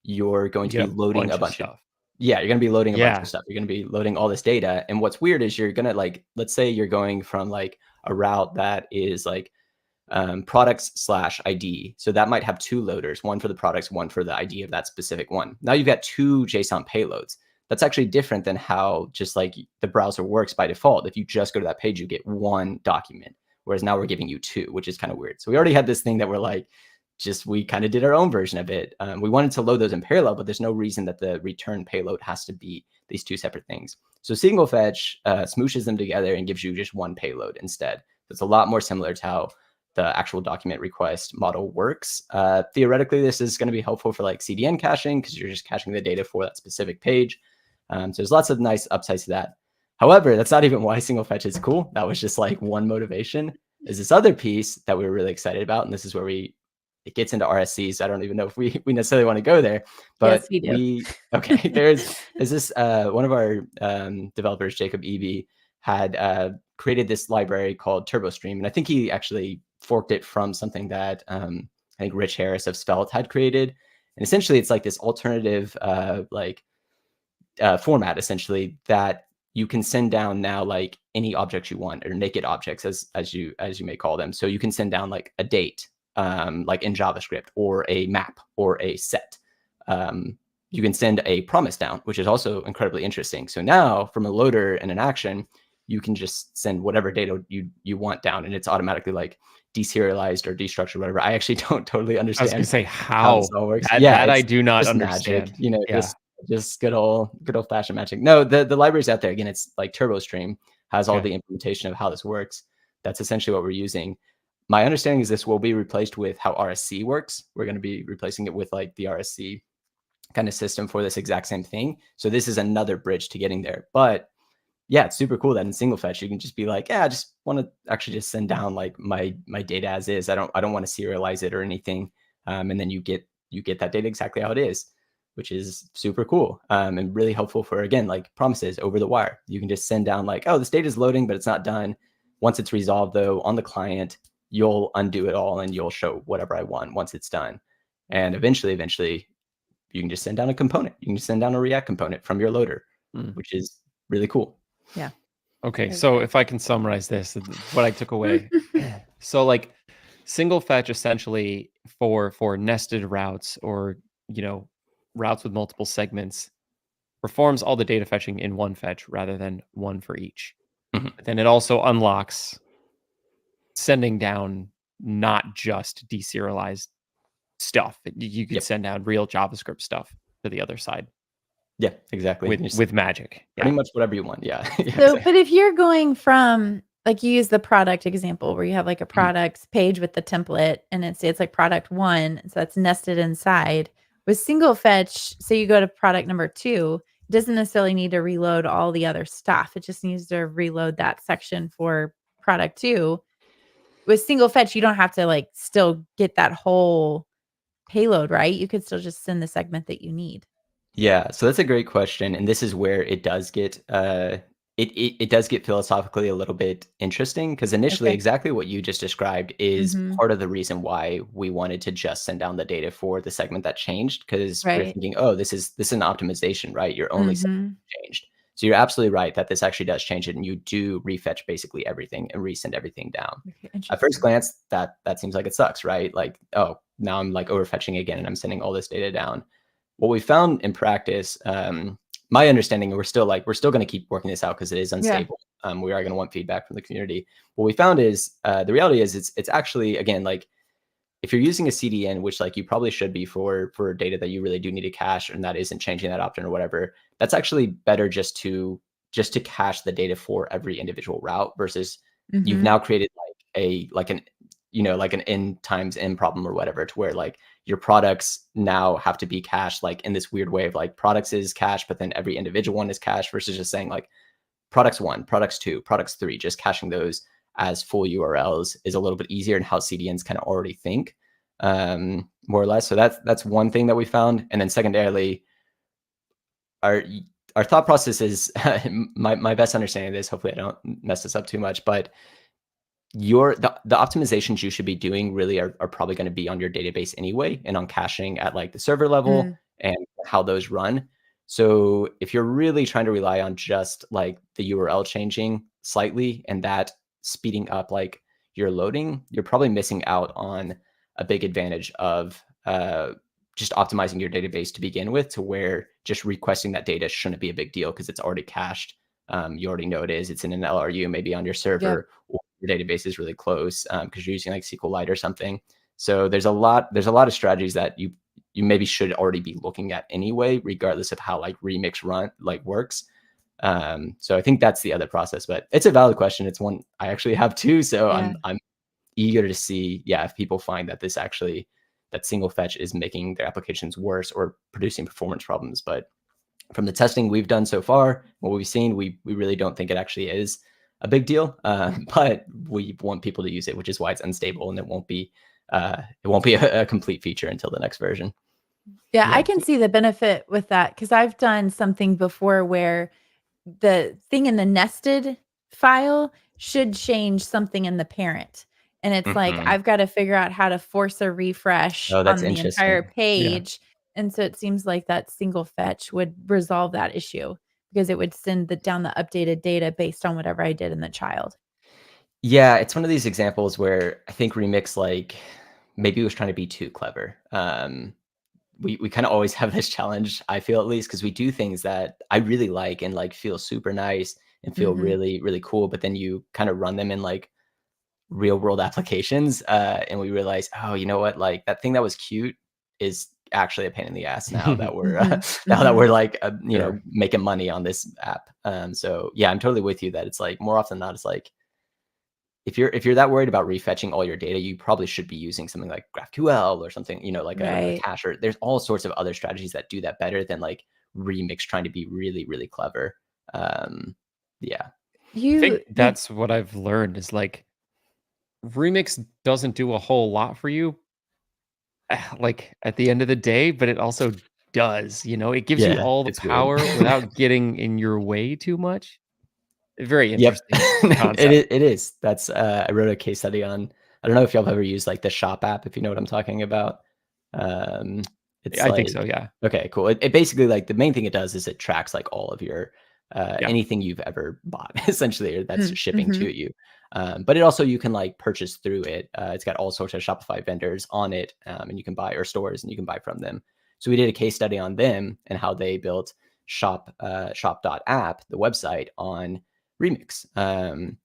you're going to be loading a bunch of stuff. You're going to be loading a bunch of stuff. You're going to be loading all this data. And what's weird is you're going to like, let's say you're going from like a route that is like products/ID. So that might have two loaders, one for the products, one for the ID of that specific one. Now you've got two JSON payloads. That's actually different than how just like the browser works by default. If you just go to that page, you get one document, whereas now we're giving you two, which is kind of weird. So we already had this thing that we're like, we kind of did our own version of it. We wanted to load those in parallel, but there's no reason that the return payload has to be these two separate things. So single fetch smooshes them together and gives you just one payload instead. It's a lot more similar to how the actual document request model works. Theoretically, this is going to be helpful for like CDN caching because you're just caching the data for that specific page. So there's lots of nice upsides to that. However, that's not even why single fetch is cool. That was just like one motivation. Is this other piece that we were really excited about, and this is where it gets into RSCs. I don't even know if we necessarily want to go there, but yes, we do. Okay. There's this one of our developers, Jacob Eby, had created this library called TurboStream, and I think he actually forked it from something that I think Rich Harris of Svelte had created. And essentially, it's like this alternative format, essentially, that you can send down now like any objects you want, or naked objects as you may call them. So you can send down like a date, like in JavaScript, or a map, or a set. You can send a promise down, which is also incredibly interesting. So now from a loader and an action, you can just send whatever data you want down, and it's automatically like deserialized or destructured, whatever. I actually don't totally understand. I was going to say how this all works. That I do not understand. Magic, just good old fashioned magic. No, the library's out there. Again, it's like TurboStream has all the implementation of how this works. That's essentially what we're using. My understanding is this will be replaced with how RSC works. We're going to be replacing it with like the RSC kind of system for this exact same thing. So this is another bridge to getting there. But yeah, it's super cool that in single fetch you can just be like, I just want to actually just send down like my data as is. I don't want to serialize it or anything. And then you get that data exactly how it is, which is super cool and really helpful for, again, like promises over the wire. You can just send down like, oh, this data is loading, but it's not done. Once it's resolved though on the client, you'll undo it all and you'll show whatever I want once it's done. And eventually you can just send down a component. You can just send down a React component from your loader, which is really cool. Yeah. Okay. So if I can summarize this, what I took away. So like single fetch essentially for nested routes, or, routes with multiple segments, performs all the data fetching in one fetch rather than one for each. But then it also unlocks sending down not just deserialized stuff. You could send out real JavaScript stuff to the other side. Yeah, exactly. With magic. Pretty much whatever you want. Yeah. So, Exactly. but if you're going from, like, you use the product example where you have like a products page with the template and it's like product 1, so that's nested inside. With single fetch, so you go to product number 2, it doesn't necessarily need to reload all the other stuff. It just needs to reload that section for product 2. With single fetch, you don't have to like still get that whole payload, right? You could still just send the segment that you need. Yeah, so that's a great question, and this is where it does get it does get philosophically a little bit interesting because initially Okay. exactly what you just described is Mhm. part of the reason why we wanted to just send down the data for the segment that changed because we're Right. thinking, oh, this is an optimization, right? You're only Mhm. changed. So you're absolutely right that this actually does change it, and you do refetch basically everything and resend everything down. Okay, At first interesting. glance, that seems like it sucks, right? Like, oh, now I'm like overfetching again, and I'm sending all this data down. What we found in practice, my understanding, we're still going to keep working this out because it is Yeah. unstable. We are going to want feedback from the community. What we found is the reality is it's actually again like if you're using a CDN, which like you probably should be for data that you really do need to cache and that isn't changing that often or whatever, that's actually better just to cache the data for every individual route versus you've Mhm. now created like an like an n times n problem or whatever to where like your products now have to be cached like in this weird way of like products is cached, but then every individual one is cached versus just saying like products 1, products 2, products 3, just caching those as full URLs is a little bit easier in how CDNs kind of already think, more or less. So that's one thing that we found. And then secondarily, our our thought process is my best understanding of this. Hopefully, I don't mess this up too much, but the optimizations you should be doing really are probably going to be on your database anyway and on caching at like the server level Mm. and how those run. So if you're really trying to rely on just like the URL changing slightly and that speeding up like your loading, you're probably missing out on a big advantage of just optimizing your database to begin with, to where just requesting that data shouldn't be a big deal because it's already cached. You already know it is. It's in an LRU, maybe on your Yep. server, or your database is really close because you're using like SQLite or something. So there's a lot of strategies that you maybe should already be looking at anyway, regardless of how like Remix run like works. So I think that's the other process, but it's a valid question. It's one I actually have too. So Yeah. I'm eager to see, yeah, if people find that that single fetch is making their applications worse or producing performance problems. But from the testing we've done so far, what we've seen, we really don't think it actually is a big deal. But we want people to use it, which is why it's unstable and it won't be a complete feature until the next version. Yeah, I Yeah. can see the benefit with that because I've done something before where the thing in the nested file should change something in the parent. And it's like, Mhm. I've got to figure out how to force a refresh Oh, that's on the entire interesting. Yeah. page. And so it seems like that single fetch would resolve that issue because it would send down the updated data based on whatever I did in the child. Yeah, it's one of these examples where I think Remix like maybe was trying to be too clever. We kind of always have this challenge, I feel at least, because we do things that I really like and like feel super nice and feel Mhm. really, really cool. But then you kind of run them in like real world applications, and we realize, oh, you know what? Like that thing that was cute is actually a pain in the ass now that we're Mhm. now that we're Mhm. like Sure. making money on this app. So yeah, I'm totally with you that it's like more often than not, it's like if you're that worried about refetching all your data, you probably should be using something like GraphQL or something, like a Right. cacher. There's all sorts of other strategies that do that better than like Remix trying to be really, really clever. Um, yeah. I You think you that's what I've learned is like Remix doesn't do a whole lot for you, like at the end of the day, but it also does, it gives you Yeah, all the it's weird. power without getting in your way too much. Very Yep. interesting It concept. is it is. That's, I wrote a case study on I don't know if y'all have ever used, like, the Shop app, if you know what I'm talking about. Um, it's I think so, like yeah. okay, cool. It basically, like, the main thing it does is it tracks, like, all of your, Yeah. anything you've ever bought, essentially, or that's mm, shipping mhm. to you. But it also you can, like, purchase through it. It's got all sorts of Shopify vendors on it, and you can buy or stores, and you can buy from them. So we did a case study on them and how they built shop.app, the website, on Remix.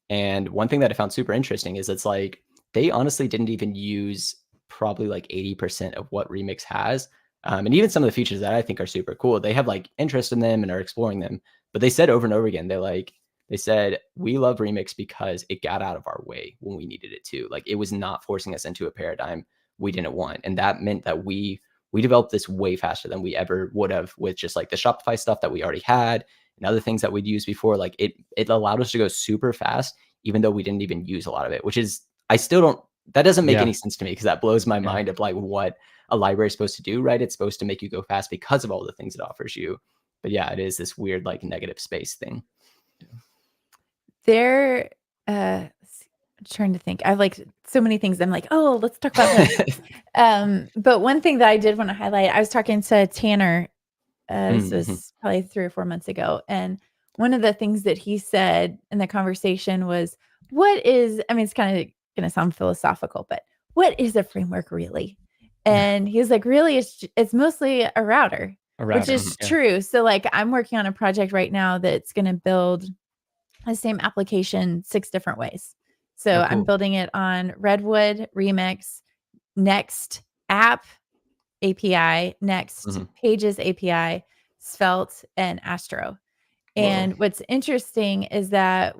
And one thing that I found super interesting is it's like they honestly didn't even use probably like 80% of what Remix has. And even some of the features that I think are super cool, they have like interest in them and are exploring them. But they said over and over again, they said, we love Remix because it got out of our way when we needed it to. Like, it was not forcing us into a paradigm we didn't want. And that meant that we developed this way faster than we ever would have with just like the Shopify stuff that we already had and other things that we'd used before. Like, it allowed us to go super fast, even though we didn't even use a lot of it, which is, I still don't, that doesn't make any sense to me, because that blows my mind of like what a library is supposed to do, right? It's supposed to make you go fast because of all the things it offers you. But yeah, it is this weird like negative space thing. There, trying to think. I have like so many things. I'm like, oh, let's talk about this. But one thing that I did want to highlight, I was talking to Tanner. This was probably 3 or 4 months ago, and one of the things that he said in the conversation was, "What is?" I mean, it's kind of going to sound philosophical, but what is a framework really? And he was like, "Really, it's mostly a router." Which is true. So, like, I'm working on a project right now that's going to build the same application 6 different ways. So I'm building it on Redwood, Remix, Next App API, Next Pages API, Svelte, and Astro. And what's interesting is that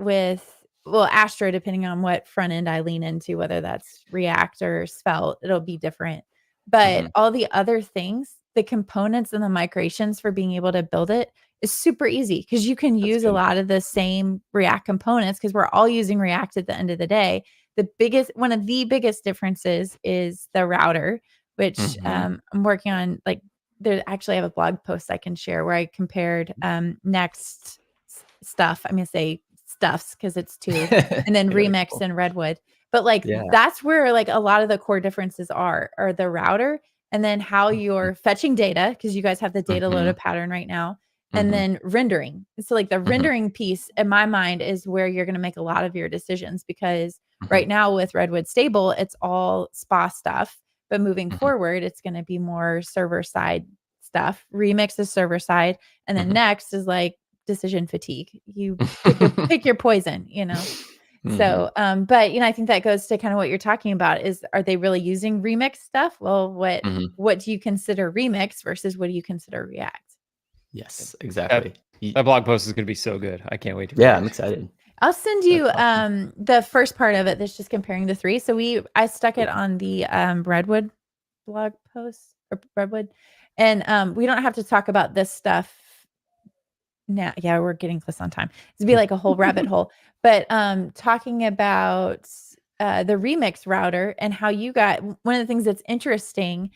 Astro, depending on what front end I lean into, whether that's React or Svelte, it'll be different. But all the other things, the components and the migrations for being able to build it is super easy, because you can use a lot of the same React components, because we're all using React at the end of the day. One of the biggest differences is the router, which I'm working on. Like, I have a blog post I can share where I compared Next stuff. I'm going to say stuffs because it's 2, and then Remix and Redwood. But like, that's where like a lot of the core differences are the router, and then how you're fetching data, because you guys have the data loaded pattern right now, and then rendering. So like the rendering piece in my mind is where you're going to make a lot of your decisions, because right now with Redwood Stable, it's all SPA stuff, but moving forward, it's going to be more server side stuff. Remix is server side, and then Next is like decision fatigue. You pick your poison, you know? So, but I think that goes to kind of what you're talking about is, are they really using Remix stuff? Well, what do you consider Remix versus what do you consider React? Yes, exactly. That blog post is going to be so good. I can't wait to read it. I'm excited. I'll send you the first part of it that's just comparing the 3. So I stuck it on the Redwood blog post, or Redwood, and we don't have to talk about this stuff now. Yeah, we're getting close on time. It'd be like a whole rabbit hole. But talking about the Remix router and how you got, one of the things that's interesting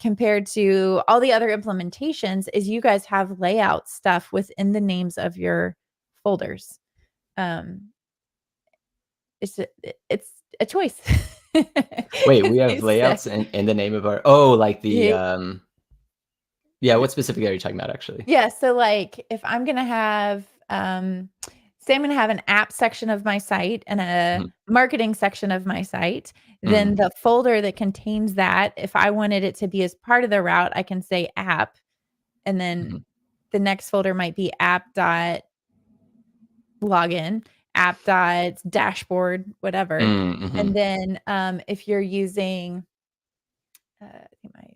compared to all the other implementations is you guys have layout stuff within the names of your folders. It's a choice. Wait, we have layouts in the name of our, like the what specifically are you talking about actually? Yeah, so like if I'm gonna have say I'm going to have an app section of my site and a marketing section of my site, then the folder that contains that, if I wanted it to be as part of the route, I can say app, and then the next folder might be app.login, app.dashboard, whatever. And then if you're using, I think my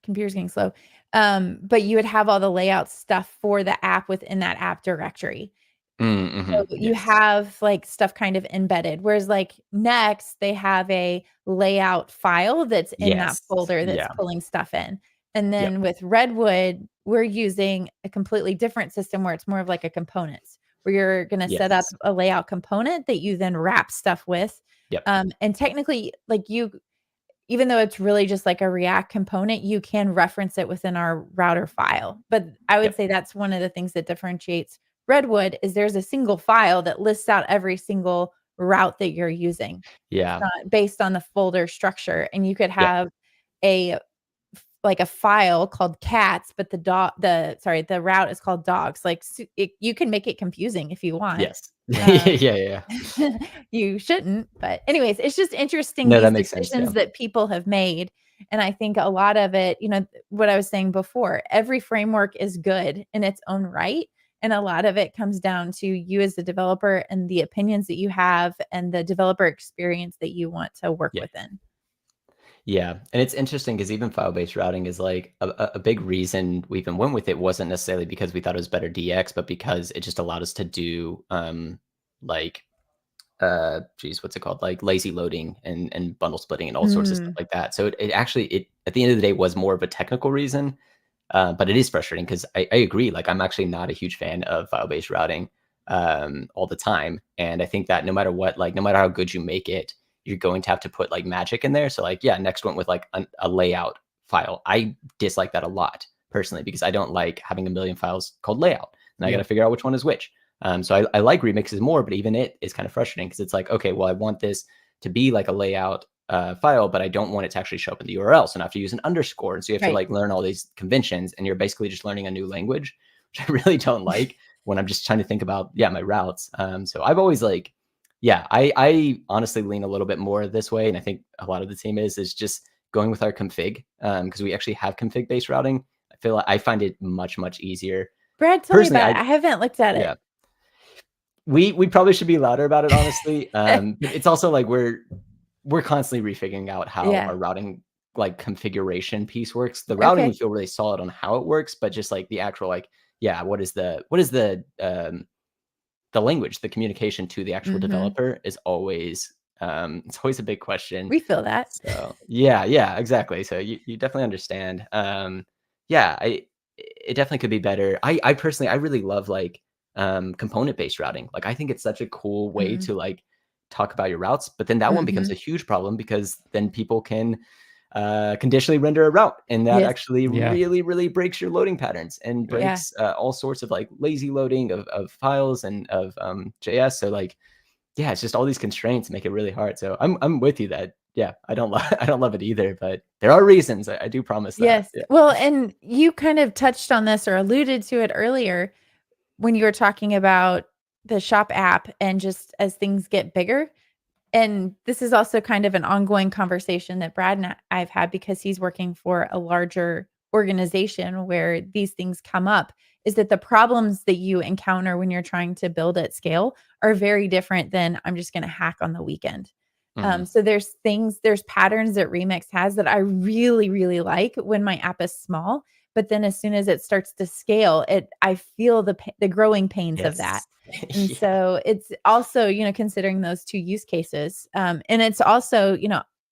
computer's getting slow, but you would have all the layout stuff for the app within that app directory. So you have like stuff kind of embedded, whereas like Next, they have a layout file that's in that folder that's pulling stuff in. And then with Redwood, we're using a completely different system where it's more of like a components, where you're going to set up a layout component that you then wrap stuff with. And technically, like even though it's really just like a React component, you can reference it within our router file. But I would say that's one of the things that differentiates Redwood is there's a single file that lists out every single route that you're using. It's not based on the folder structure. And you could have a file called cats, but the route is called dogs. Like you can make it confusing if you want. You shouldn't, but anyways, it's just interesting these decisions that people have made. And I think a lot of it, what I was saying before, every framework is good in its own right. And a lot of it comes down to you as the developer and the opinions that you have and the developer experience that you want to work within. Yeah, and it's interesting because even file-based routing is like a big reason we even went with it wasn't necessarily because we thought it was better DX, but because it just allowed us to do like geez, what's it called? Like lazy loading and bundle splitting and all sorts of stuff Mm, like that. So it actually it at the end of the day was more of a technical reason, but it is frustrating because I agree. Like I'm actually not a huge fan of file-based routing all the time, and I think that no matter what, like no matter how good you make it, you're going to have to put like magic in there. So like yeah, next went with like a layout file. I dislike that a lot personally because I don't like having a million files called layout, and I got Yeah. to figure out which one is which. So I like remixes more, but even it is kind of frustrating because it's like, okay, well, I want this to be like a layout file, but I don't want it to actually show up in the URL. So now I have to use an underscore. And so you have to right. like learn all these conventions and you're basically just learning a new language, which I really don't like when I'm just trying to think about, yeah, my routes. So I've always like, yeah, I honestly lean a little bit more this way. And I think a lot of the team is just going with our config because we actually have config based routing. I feel like I find it much, much easier. Brad, tell me Personally, about it. I haven't looked at yeah, it. we probably should be louder about it, honestly. But it's also like we're constantly refiguring out how Yeah. our routing like configuration piece works. The routing we Okay. feel really solid on how it works, but just like the actual like yeah, the language, the communication to the actual Mhm. developer is always it's always a big question. We feel that. So yeah, yeah, exactly. So you definitely understand. Yeah, it definitely could be better. I personally I really love like component based routing. Like I think it's such a cool way Mm, to like talk about your routes, but then that one becomes a mhm. huge problem because then people can conditionally render a route, and that Yes. actually Yeah. really really breaks your loading patterns and Yeah. breaks all sorts of like lazy loading of files and of JS. So like yeah, it's just all these constraints make it really hard. So I'm with you that yeah, I don't love I don't love it either, but there are reasons. I do promise that. Yes. Yeah. Well, and you kind of touched on this or alluded to it earlier when you were talking about the shop app and just as things get bigger. And this is also kind of an ongoing conversation that Brad and I've had because he's working for a larger organization where these things come up is that the problems that you encounter when you're trying to build at scale are very different than I'm just going to hack on the weekend. Mhm. So there's patterns that Remix has that I really, really like when my app is small. But then as soon as it starts to scale, I feel the growing pains of that. Yes. And Yeah. so it's also, considering those 2 use cases, and it's also,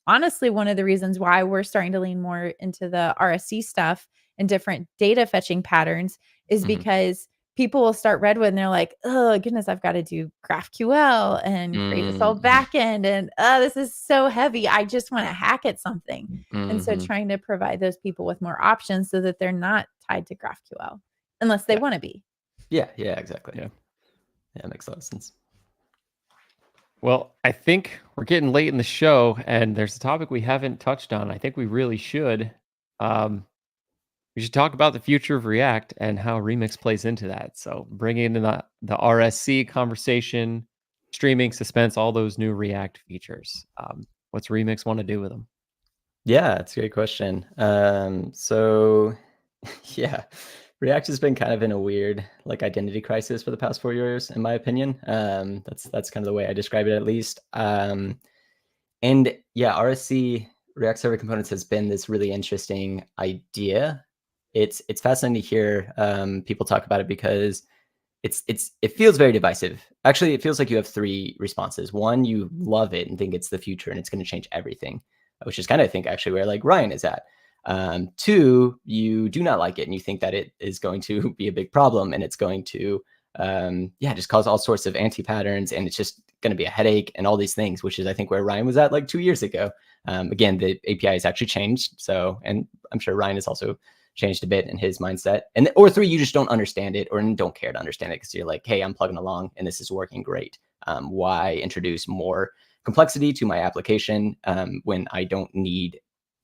honestly, one of the reasons why we're starting to lean more into the RSC stuff and different data fetching patterns is Mhm. because people will start Redwood and they're like, "Oh goodness, I've got to do GraphQL and create this whole Mhm. backend, and oh, this is so heavy. I just want to hack at something." And so Mhm. trying to provide those people with more options so that they're not tied to GraphQL unless they Yeah. want to be. Yeah, yeah, exactly. Yeah. Yeah, makes a lot of sense. Well, I think we're getting late in the show, and there's a topic we haven't touched on. I think we really should. Um, we should talk about the future of React and how Remix plays into that. So, bringing in the RSC conversation, streaming, suspense, all those new React features. What's Remix want to do with them? Yeah, it's a great question. So yeah, React has been kind of in a weird like identity crisis for the past 4 years, in my opinion. That's kind of the way I describe it, at least. And yeah, RSC React Server Components has been this really interesting idea. It's fascinating to hear people talk about it because it feels very divisive. Actually, it feels like you have three responses. One, you love it and think it's the future and it's going to change everything, which is kind of I think actually where like Ryan is at. Two, you do not like it and you think that it is going to be a big problem and it's going to yeah just cause all sorts of anti patterns and it's just going to be a headache and all these things, which is I think where Ryan was at like 2 years ago. Again, the API has actually changed, so and I'm sure Ryan has also changed a bit in his mindset. And or three, you just don't understand it or don't care to understand it because you're like, hey, I'm plugging along and this is working great. Why introduce more complexity to my application when I don't need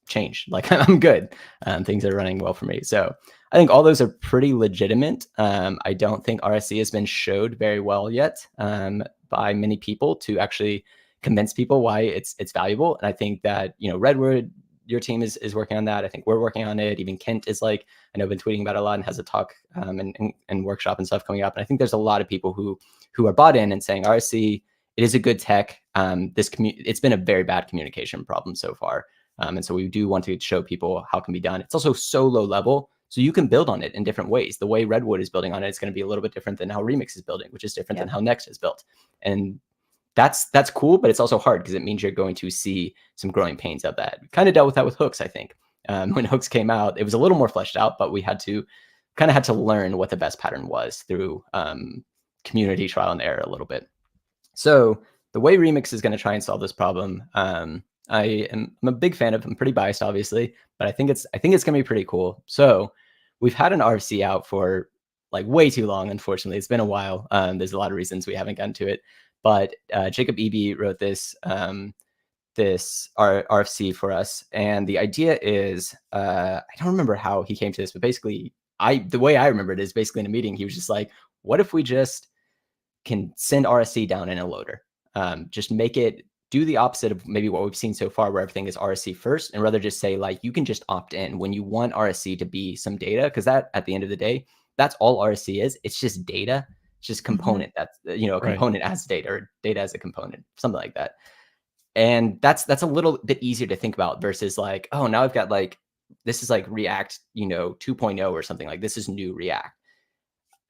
change? Like I'm good. Things are running well for me. So I think all those are pretty legitimate. I don't think RSC has been showed very well yet by many people to actually convince people why it's valuable. And I think that Redwood, your team is working on that. I think we're working on it. Even Kent is like, I know, been tweeting about it a lot and has a talk and workshop and stuff coming up. And I think there's a lot of people who are bought in and saying RSC, it is a good tech. It's been a very bad communication problem so far. And so we do want to show people how it can be done. It's also so low level, so you can build on it in different ways. The way Redwood is building on it is going to be a little bit different than how Remix is building, which is different than how Next is built. And that's cool, but it's also hard because it means you're going to see some growing pains of that. We kind of dealt with that with Hooks, I think. When Hooks came out, it was a little more fleshed out, but we had to learn what the best pattern was through community trial and error a little bit. So the way Remix is going to try and solve this problem, I'm a big fan of. I'm pretty biased, obviously, but I think it's going to be pretty cool. So we've had an RFC out for like way too long. Unfortunately, it's been a while. There's a lot of reasons we haven't gotten to it, but Jacob Eby wrote this RFC for us, and the idea is I don't remember how he came to this, but basically, the way I remember it is basically in a meeting he was just like, what if we just can send RSC down in a loader? Just make it do the opposite of maybe what we've seen so far, where everything is RSC first, and rather just say like you can just opt in when you want RSC to be some data, because that at the end of the day, that's all RSC is. It's just data. It's just component. That's a component as data, or data as a component, something like that. And that's a little bit easier to think about versus like, oh, now I've got like, this is like React, 2.0 or something, like this is new React.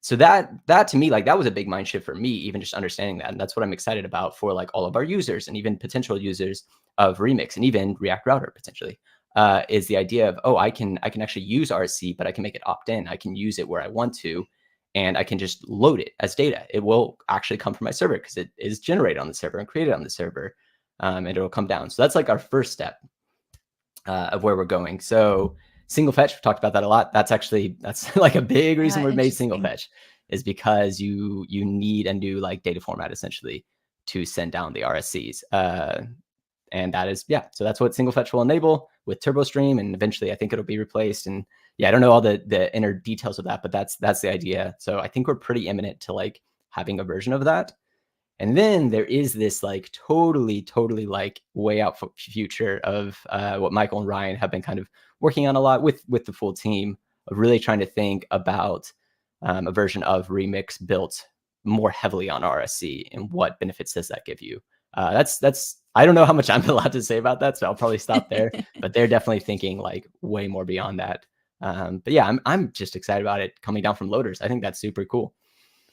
So that to me, like that was a big mind shift for me, even just understanding that. And that's what I'm excited about for like all of our users and even potential users of Remix and even React Router potentially, is the idea of, oh, I can actually use RSC, but I can make it opt in. I can use it where I want to, and I can just load it as data. It will actually come from my server because it is generated on the server and created on the server, and it'll come down. So that's like our first step of where we're going. So single fetch, we've talked about that a lot. That's like a big reason we've made single fetch, is because you need a new like data format essentially to send down the RSCs. And that is, so that's what single fetch will enable with TurboStream, and eventually I think it'll be replaced. And I don't know all the inner details of that, but that's the idea. So I think we're pretty imminent to like having a version of that. And then there is this like totally like way out future of what Michael and Ryan have been kind of working on a lot with the full team, of really trying to think about a version of Remix built more heavily on RSC, and what benefits does that give you? That's I don't know how much I'm allowed to say about that, so I'll probably stop there. But they're definitely thinking like way more beyond that. But yeah, I'm just excited about it coming down from loaders. I think that's super cool.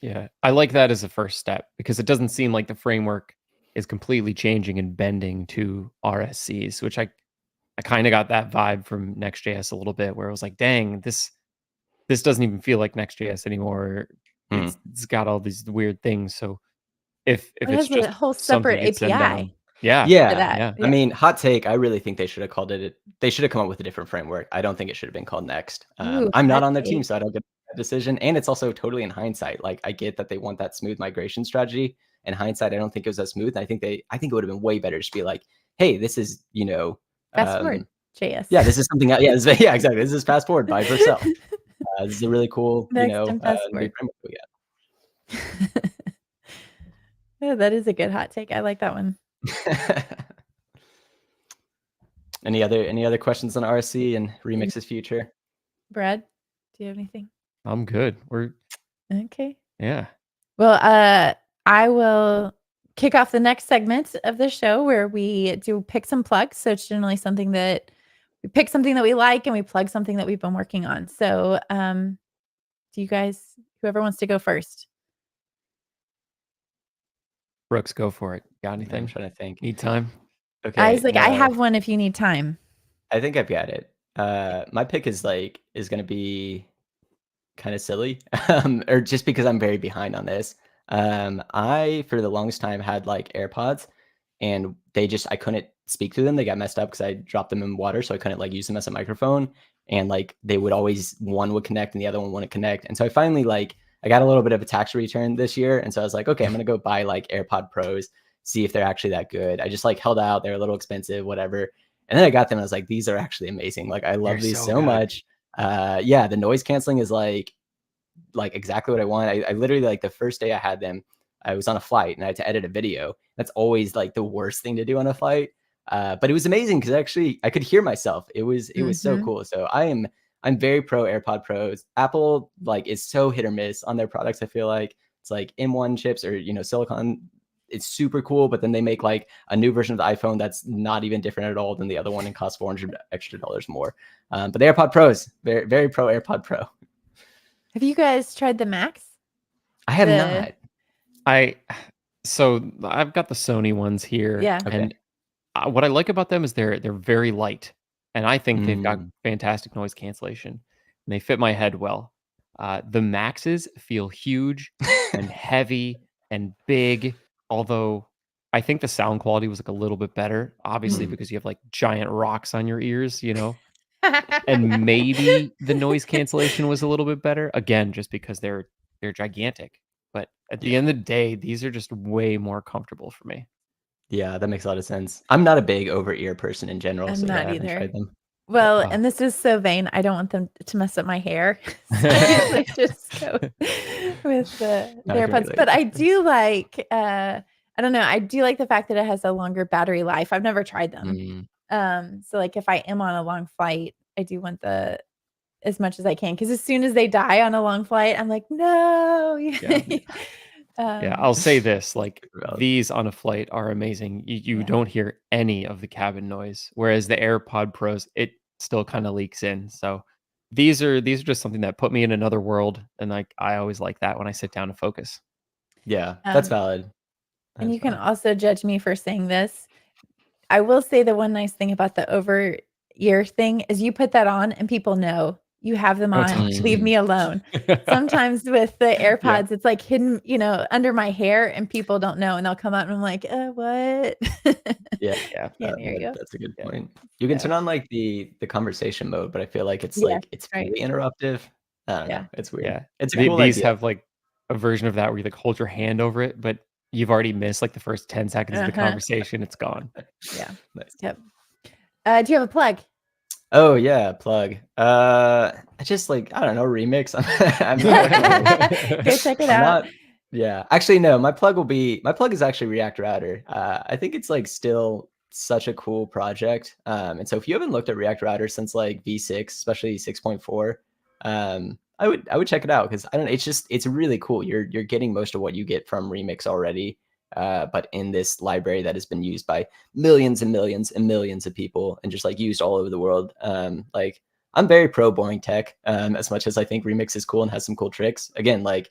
Yeah, I like that as a first step, because it doesn't seem like the framework is completely changing and bending to RSCs, which I kind of got that vibe from Next.js a little bit, where it was like, dang, this doesn't even feel like Next.js anymore. It's got all these weird things. So if it's just a whole something separate you send down, API. Yeah. I mean, hot take, I really think they should have called it. They should have come up with a different framework. I don't think it should have been called Next. I'm not on the team, so I don't get that decision. And it's also totally in hindsight. Like I get that they want that smooth migration strategy. In hindsight, I don't think it was as smooth. I think it would have been way better to just be like, hey, this is, fast forward JS. Yeah, this is something else. Yeah, exactly. This is fast forward by Vercel. This is a really cool, new framework we got. Yeah, that is a good hot take. I like that one. Any other questions on RSC and Remix's future? Brad, do you have anything? I'm good. We're okay. Yeah. Well, I will kick off the next segment of the show, where we do pick some plugs. So it's generally something that we pick something that we like and we plug something that we've been working on. So do you guys, whoever wants to go first? Brooks, go for it. Got anything? I'm trying to think. Need time? Okay. I was like, I have one if you need time. I think I've got it. My pick is going to be kind of silly, or just because I'm very behind on this. I, for the longest time, had like AirPods, and I couldn't speak through them. They got messed up because I dropped them in water, so I couldn't like use them as a microphone. And like they would always, one would connect and the other one wouldn't connect. And so I finally I got a little bit of a tax return this year, and so I was like, okay, I'm gonna go buy like AirPod Pros, see if they're actually that good. I just like held out. They're a little expensive, whatever. And then I got them, and I was like, these are actually amazing. Like I love these so much. The noise canceling is like exactly what I want. I literally, like the first day I had them, I was on a flight and I had to edit a video. That's always like the worst thing to do on a flight. But it was amazing because actually I could hear myself. It was so cool. So I'm very pro AirPod Pros. Apple is so hit or miss on their products. I feel like it's like M1 chips or silicon. it's super cool, but then they make like a new version of the iPhone that's not even different at all than the other one and costs $400 extra more. But the AirPod Pros, very, very pro AirPod Pro. Have you guys tried the Max? I have not. So I've got the Sony ones here, Yeah. Okay. and what I like about them is they're very light, and I think they've got Mm. fantastic noise cancellation, and they fit my head well. The Maxes feel huge and heavy and big, although I think the sound quality was like a little bit better, obviously because you have like giant rocks on your ears, you know. And maybe the noise cancellation was a little bit better, again, just because they're gigantic. But at the end of the day, these are just way more comfortable for me. Yeah, that makes a lot of sense. I'm not a big over-ear person in general, I'm so yeah, not I haven't either. tried them. Well, and this is so vain. I don't want them to mess up my hair. So I usually just go with the I can AirPods. relate. But I do like, I don't know, I do like the fact that it has a longer battery life. I've never tried them. So like if I am on a long flight, I do want as much as I can, because as soon as they die on a long flight, I'm like, no. Yeah, I'll say this, like, Super valid. these on a flight are amazing. You don't hear any of the cabin noise, whereas the AirPod Pros, it still kinda leaks in, so these are just something that put me in another world, and, like, I always like that when I sit down to focus. Yeah, that's Um, valid. and That's you can valid. also judge me for saying this. I will say the one nice thing about the over ear thing is you put that on and people know you have them Oh, on. Leave me alone. Sometimes with the AirPods, it's like hidden, under my hair and people don't know, and they'll come out and I'm like, what? Yeah, Can't hear you. that's a good Yeah. point. You can So, turn on like the conversation mode, but I feel like it's yeah, it's right. really interruptive. I don't know. Yeah. It's weird. Yeah. It's a The cool these idea. have, like, a version of that where you, like, hold your hand over it, but you've already missed, like, the first 10 seconds of the Uh-huh. conversation, it's gone. Yeah. Nice. Yep. Do you have a plug? Oh yeah, plug. I just like, I don't know, remix. I'm not Go check it I'm out. not yeah. Actually, no, my plug is actually React Router. I think it's like still such a cool project. And so if you haven't looked at React Router since like V6, especially 6.4, I would check it out because I don't know, it's really cool. You're getting most of what you get from Remix already. But in this library that has been used by millions and millions and millions of people and just like used all over the world. Like I'm very pro boring tech, as much as I think Remix is cool and has some cool tricks. Again, like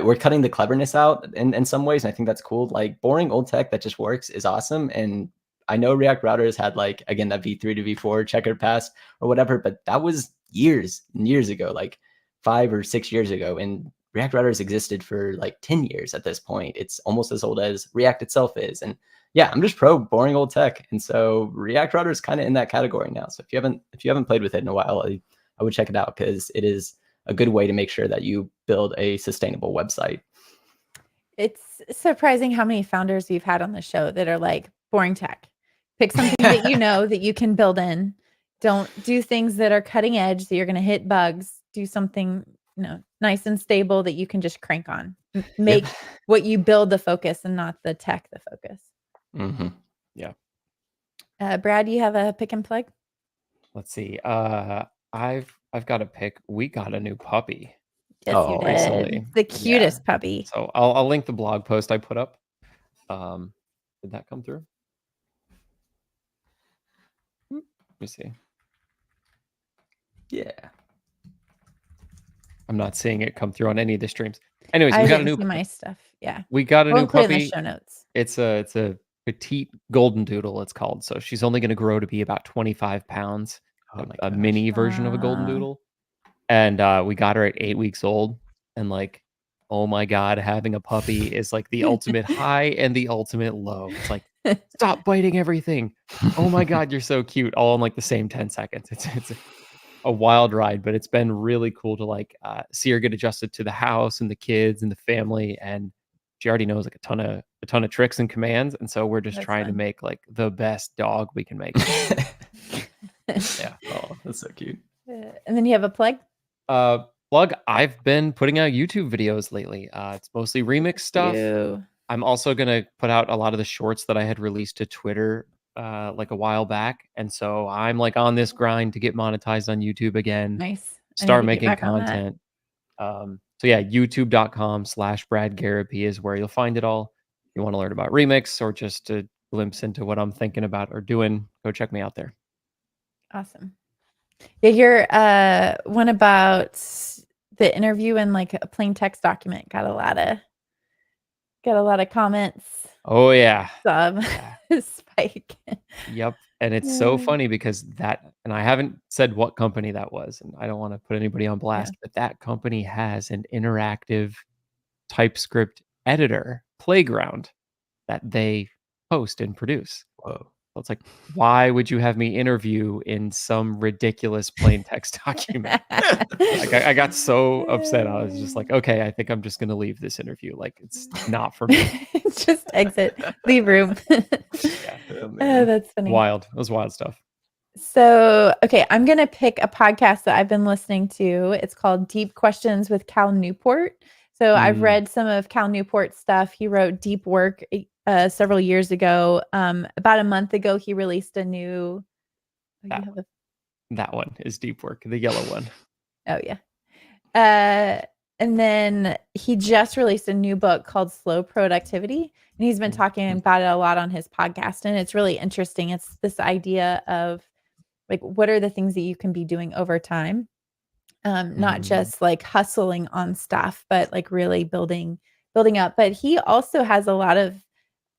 we're cutting the cleverness out in some ways, and I think that's cool. Like boring old tech that just works is awesome. And I know React Router has had like, again, that V3 to V4 checkered pass or whatever, but that was years and years ago, like 5 or 6 years ago. And React Router has existed for like 10 years at this point. It's almost as old as React itself is. And yeah, I'm just pro boring old tech. And so React Router is kind of in that category now. So if you haven't played with it in a while, I would check it out because it is a good way to make sure that you build a sustainable website. It's surprising how many founders we've had on the show that are like boring tech. Pick something that you know that you can build in. Don't do things that are cutting edge that you're going to hit bugs. Do something, nice and stable that you can just crank on. Make what you build the focus and not the tech the focus. Yeah. Brad, you have a pick and plug? Let's see. I've got a pick. We got a new puppy. Yes, you did. Recently. The cutest puppy. So I'll link the blog post I put up. Did that come through? Let me see. Yeah. I'm not seeing it come through on any of the streams. Anyways, I we got a didn't new see my stuff. Yeah. We got a We'll new include it in puppy. the show notes. It's a petite golden doodle, it's called. So she's only going to grow to be about 25 pounds. A mini version of a golden doodle. And we got her at 8 weeks old. And like, oh my God, having a puppy is like the ultimate high and the ultimate low. It's like, stop biting everything. Oh my God, you're so cute. All in like the same 10 seconds. It's a wild ride, but it's been really cool to like see her get adjusted to the house and the kids and the family. And she already knows like a ton of tricks and commands. And so we're just trying to make like the best dog we can make. Yeah. Oh, that's so cute. And then you have a plug? Plug, I've been putting out YouTube videos lately. It's mostly remix stuff. I'm also going to put out a lot of the shorts that I had released to Twitter like a while back. And so I'm like on this grind to get monetized on YouTube again. Nice. Start making content. So yeah, youtube.com/bradgarropy is where you'll find it all. you want to learn about Remix or just a glimpse into what I'm thinking about or doing, go check me out there. Awesome. Yeah, your one about the interview and like a plain text document got a lot of comments. Oh yeah. Spike. Yep. And it's so funny because and I haven't said what company that was, and I don't want to put anybody on blast, but that company has an interactive TypeScript editor playground that they post and produce. Whoa. So it's like, why would you have me interview in some ridiculous plain text document? Like I got so upset. I was just like, okay, I think I'm just going to leave this interview. Like it's not for me. Just exit, leave room. Yeah. Oh, that's funny. Wild. It was wild stuff. So, okay, I'm going to pick a podcast that I've been listening to. It's called Deep Questions with Cal Newport. So I've read some of Cal Newport's stuff. He wrote Deep Work several years ago. About a month ago, he released a new. That one is Deep Work, the yellow one. Oh yeah. And then he just released a new book called Slow Productivity, and he's been talking about it a lot on his podcast. And it's really interesting. It's this idea of like, what are the things that you can be doing over time? Not just like hustling on stuff, but like really building up. But he also has a lot of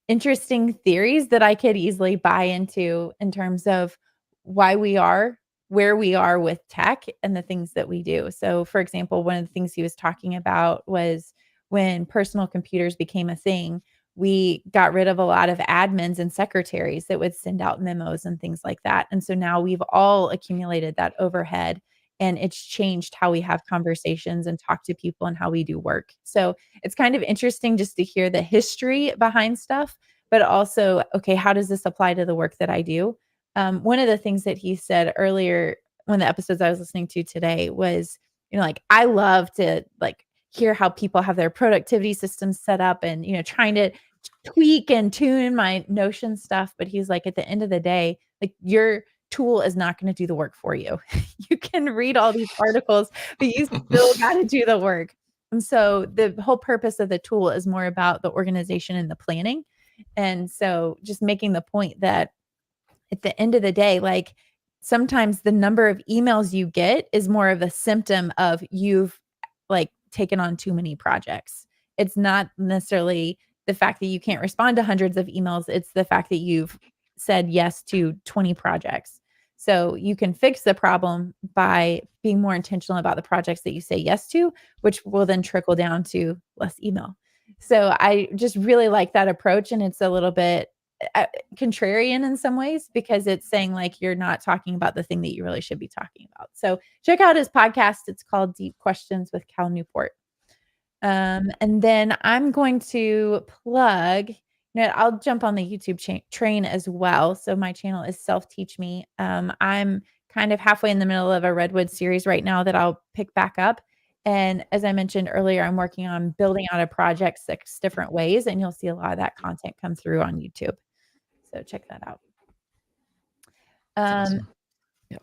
interesting theories that I could easily buy into in terms of why we are where we are with tech and the things that we do. So, for example, one of the things he was talking about was when personal computers became a thing, we got rid of a lot of admins and secretaries that would send out memos and things like that. And so now we've all accumulated that overhead, and it's changed how we have conversations and talk to people and how we do work. So it's kind of interesting just to hear the history behind stuff, but also, okay, how does this apply to the work that I do? One of the things that he said earlier, one of the episodes I was listening to today was, like, I love to like hear how people have their productivity systems set up and, trying to tweak and tune my Notion stuff. But he's like, at the end of the day, like your tool is not going to do the work for you. You can read all these articles, but you still got to do the work. And so the whole purpose of the tool is more about the organization and the planning. And so just making the point that at the end of the day, like sometimes the number of emails you get is more of a symptom of you've like taken on too many projects. It's not necessarily the fact that you can't respond to hundreds of emails. It's the fact that you've said yes to 20 projects. So you can fix the problem by being more intentional about the projects that you say yes to, which will then trickle down to less email. So I just really like that approach. And it's a little bit contrarian in some ways because it's saying like you're not talking about the thing that you really should be talking about. So check out his podcast. It's called Deep Questions with Cal Newport. And then I'm going to plug, I'll jump on the YouTube train as well. So my channel is Self Teach Me. I'm kind of halfway in the middle of a Redwood series right now that I'll pick back up. And as I mentioned earlier, I'm working on building out a project 6 different ways, and you'll see a lot of that content come through on YouTube. So check that out. Awesome. Yeah.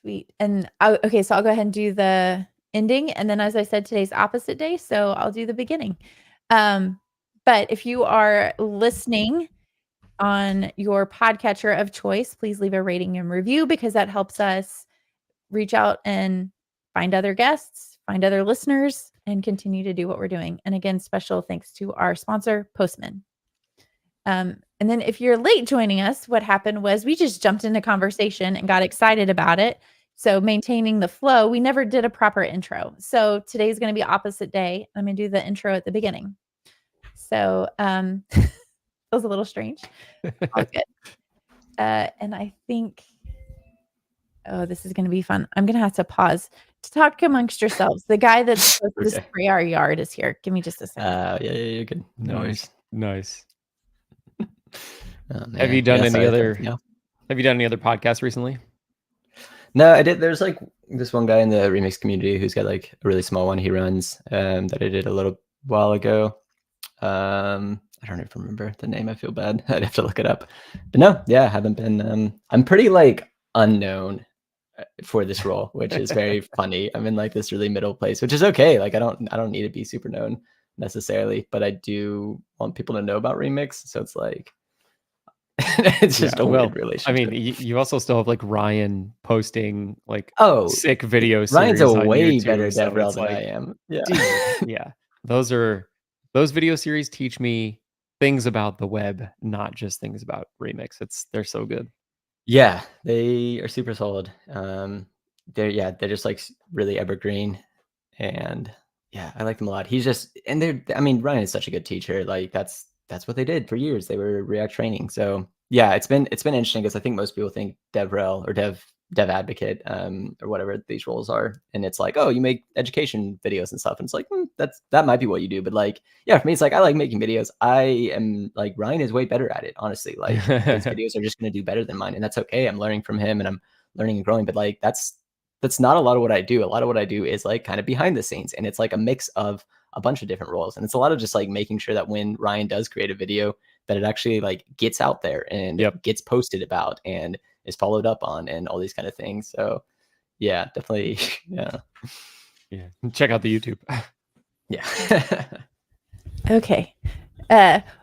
Sweet. And okay, so I'll go ahead and do the ending. And then, as I said, today's opposite day. So I'll do the beginning. But if you are listening on your podcatcher of choice, please leave a rating and review because that helps us reach out and find other guests, find other listeners, and continue to do what we're doing. And again, special thanks to our sponsor, Postman. And then if you're late joining us, what happened was we just jumped into conversation and got excited about it. So maintaining the flow, we never did a proper intro. So today's going to be opposite day. I'm going to do the intro at the beginning. So it was a little strange. All good. And I think, this is going to be fun. I'm going to have to pause to talk amongst yourselves. The guy that's supposed to spray our yard is here. Give me just a second. Yeah, you're good. No worries. Nice. Have you done any other podcasts recently? No, I did. There's like this one guy in the Remix community who's got like a really small one he runs that I did a little while ago. I don't even remember the name. I feel bad. I'd have to look it up. But no, yeah, I haven't been. I'm pretty like unknown for this role, which is very funny. I'm in like this really middle place, which is okay. Like I don't need to be super known. necessarily, but I do want people to know about Remix. So it's like, it's just a weird relationship. I mean, you also still have like Ryan posting like Oh, sick video Ryan's a series on way YouTube, better so DevRel it's than I like, am. Yeah. dude, yeah, those video series teach me things about the web, not just things about Remix. They're so good. Yeah, they are super solid. They're just like really evergreen, and yeah, I like them a lot. He's just, and I mean, Ryan is such a good teacher. Like that's what they did for years. They were React training. So yeah, it's been interesting because I think most people think DevRel or dev advocate, or whatever these roles are, and it's like, oh, you make education videos and stuff, and it's like, that might be what you do, but like, yeah, for me, it's like I like making videos. I am like, Ryan is way better at it, honestly. Like his videos are just going to do better than mine, and that's okay. I'm learning from him, and I'm learning and growing. But like that's not a lot of what I do. A lot of what I do is like kind of behind the scenes, and it's like a mix of a bunch of different roles, and it's a lot of just like making sure that when Ryan does create a video, that it actually like gets out there and gets posted about and is followed up on and all these kind of things. So yeah, definitely. Yeah. Check out the YouTube. Yeah. Okay.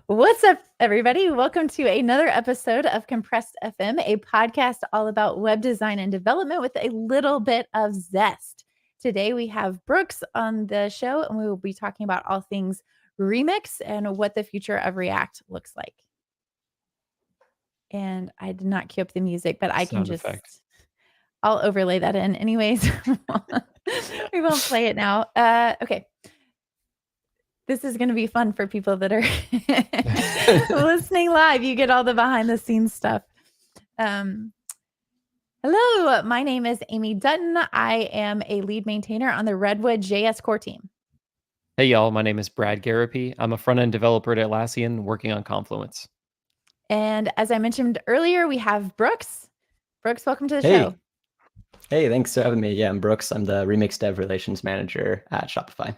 What's up, everybody? Welcome to another episode of Compressed FM, a podcast all about web design and development with a little bit of zest. Today we have Brooks on the show, and we will be talking about all things Remix and what the future of React looks like. And I did not cue up the music, but I can just, I'll overlay that in anyways. We won't play it now. Okay. This is going to be fun for people that are listening live. You get all the behind the scenes stuff. Hello, my name is Amy Dutton. I am a lead maintainer on the Redwood JS core team. Hey, y'all. My name is Bradgarropy. I'm a front-end developer at Atlassian working on Confluence. And as I mentioned earlier, we have Brooks. Brooks, welcome to the show. Hey, thanks for having me. Yeah, I'm Brooks. I'm the Remix Dev Relations Manager at Shopify.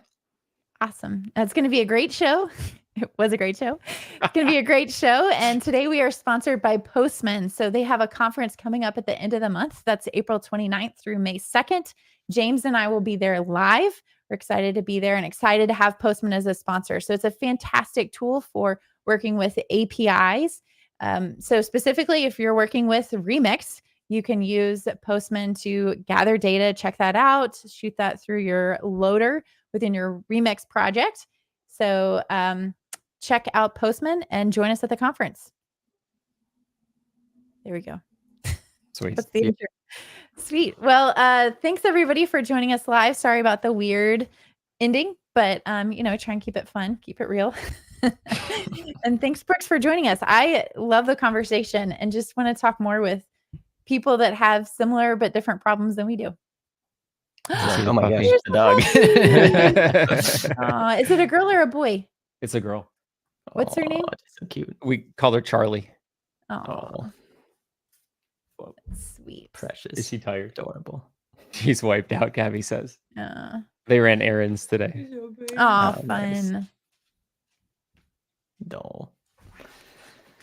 Awesome. It's going to be a great show. It was a great show. It's going to be a great show. And today we are sponsored by Postman. So they have a conference coming up at the end of the month. That's April 29th through May 2nd. James and I will be there live. We're excited to be there and excited to have Postman as a sponsor. So it's a fantastic tool for working with APIs. So specifically, if you're working with Remix, you can use Postman to gather data, check that out, shoot that through your loader within your Remix project. So check out Postman and join us at the conference. There we go. Sweet. That's the intro. Sweet. Well, thanks everybody for joining us live. Sorry about the weird ending, but try and keep it fun, keep it real. And thanks, Brooks, for joining us. I love the conversation and just want to talk more with people that have similar but different problems than we do. Oh my gosh, a dog. Is it a girl or a boy? It's a girl. What's her name? So cute. We call her Charlie. Oh, sweet. Precious. Is she tired? Adorable. She's wiped out, Gabby says. They ran errands today. Oh, fun. Doll.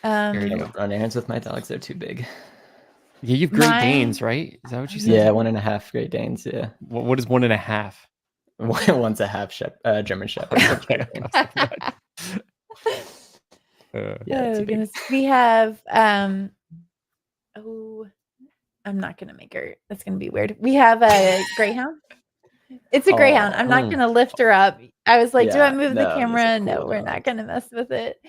There you I go. don't run errands with my dogs. They're too big. Yeah, you've Great Danes, right? Is that what you said? Yeah, 1.5 Great Danes. Yeah. What is 1.5? One's a half German Shepherd. Okay. Oh goodness. We have I'm not gonna make her. That's gonna be weird. We have a greyhound. It's a greyhound. I'm not gonna lift her up. I was like, do I move the camera? No, we're not gonna mess with it.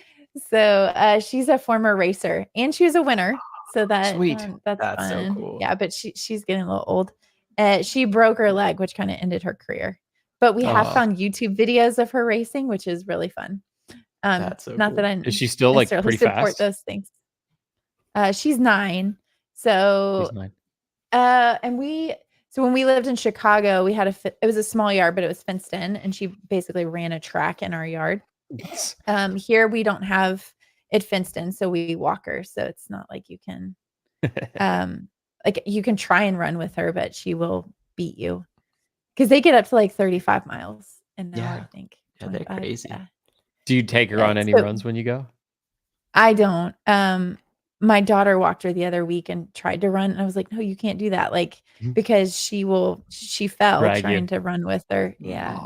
So she's a former racer and she was a winner. So that's fun. So cool. Yeah, but she's getting a little old. She broke her leg, which kind of ended her career. But we have found YouTube videos of her racing, which is really fun. That's so not cool. that I is she still like pretty support fast? those things. She's 9. So She's 9. and when we lived in Chicago, we had it was a small yard, but it was fenced in, and she basically ran a track in our yard. Here we don't have it fenced in, so we walk her. So it's not like you can like you can try and run with her, but she will beat you because they get up to like 35 miles an hour, I think. Yeah, they're crazy. Yeah. Do you take her on any runs when you go? I don't. My daughter walked her the other week and tried to run. And I was like, no, you can't do that. Like, because she fell trying to run with her. Yeah.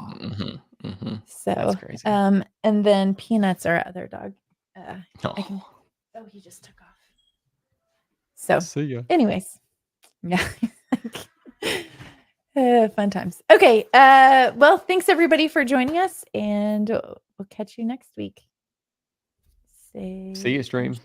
So That's crazy. and then Peanuts, our other dog. He just took off. So See ya. anyways, yeah. Fun times. Okay. Well, thanks everybody for joining us, and we'll catch you next week. See you, stream.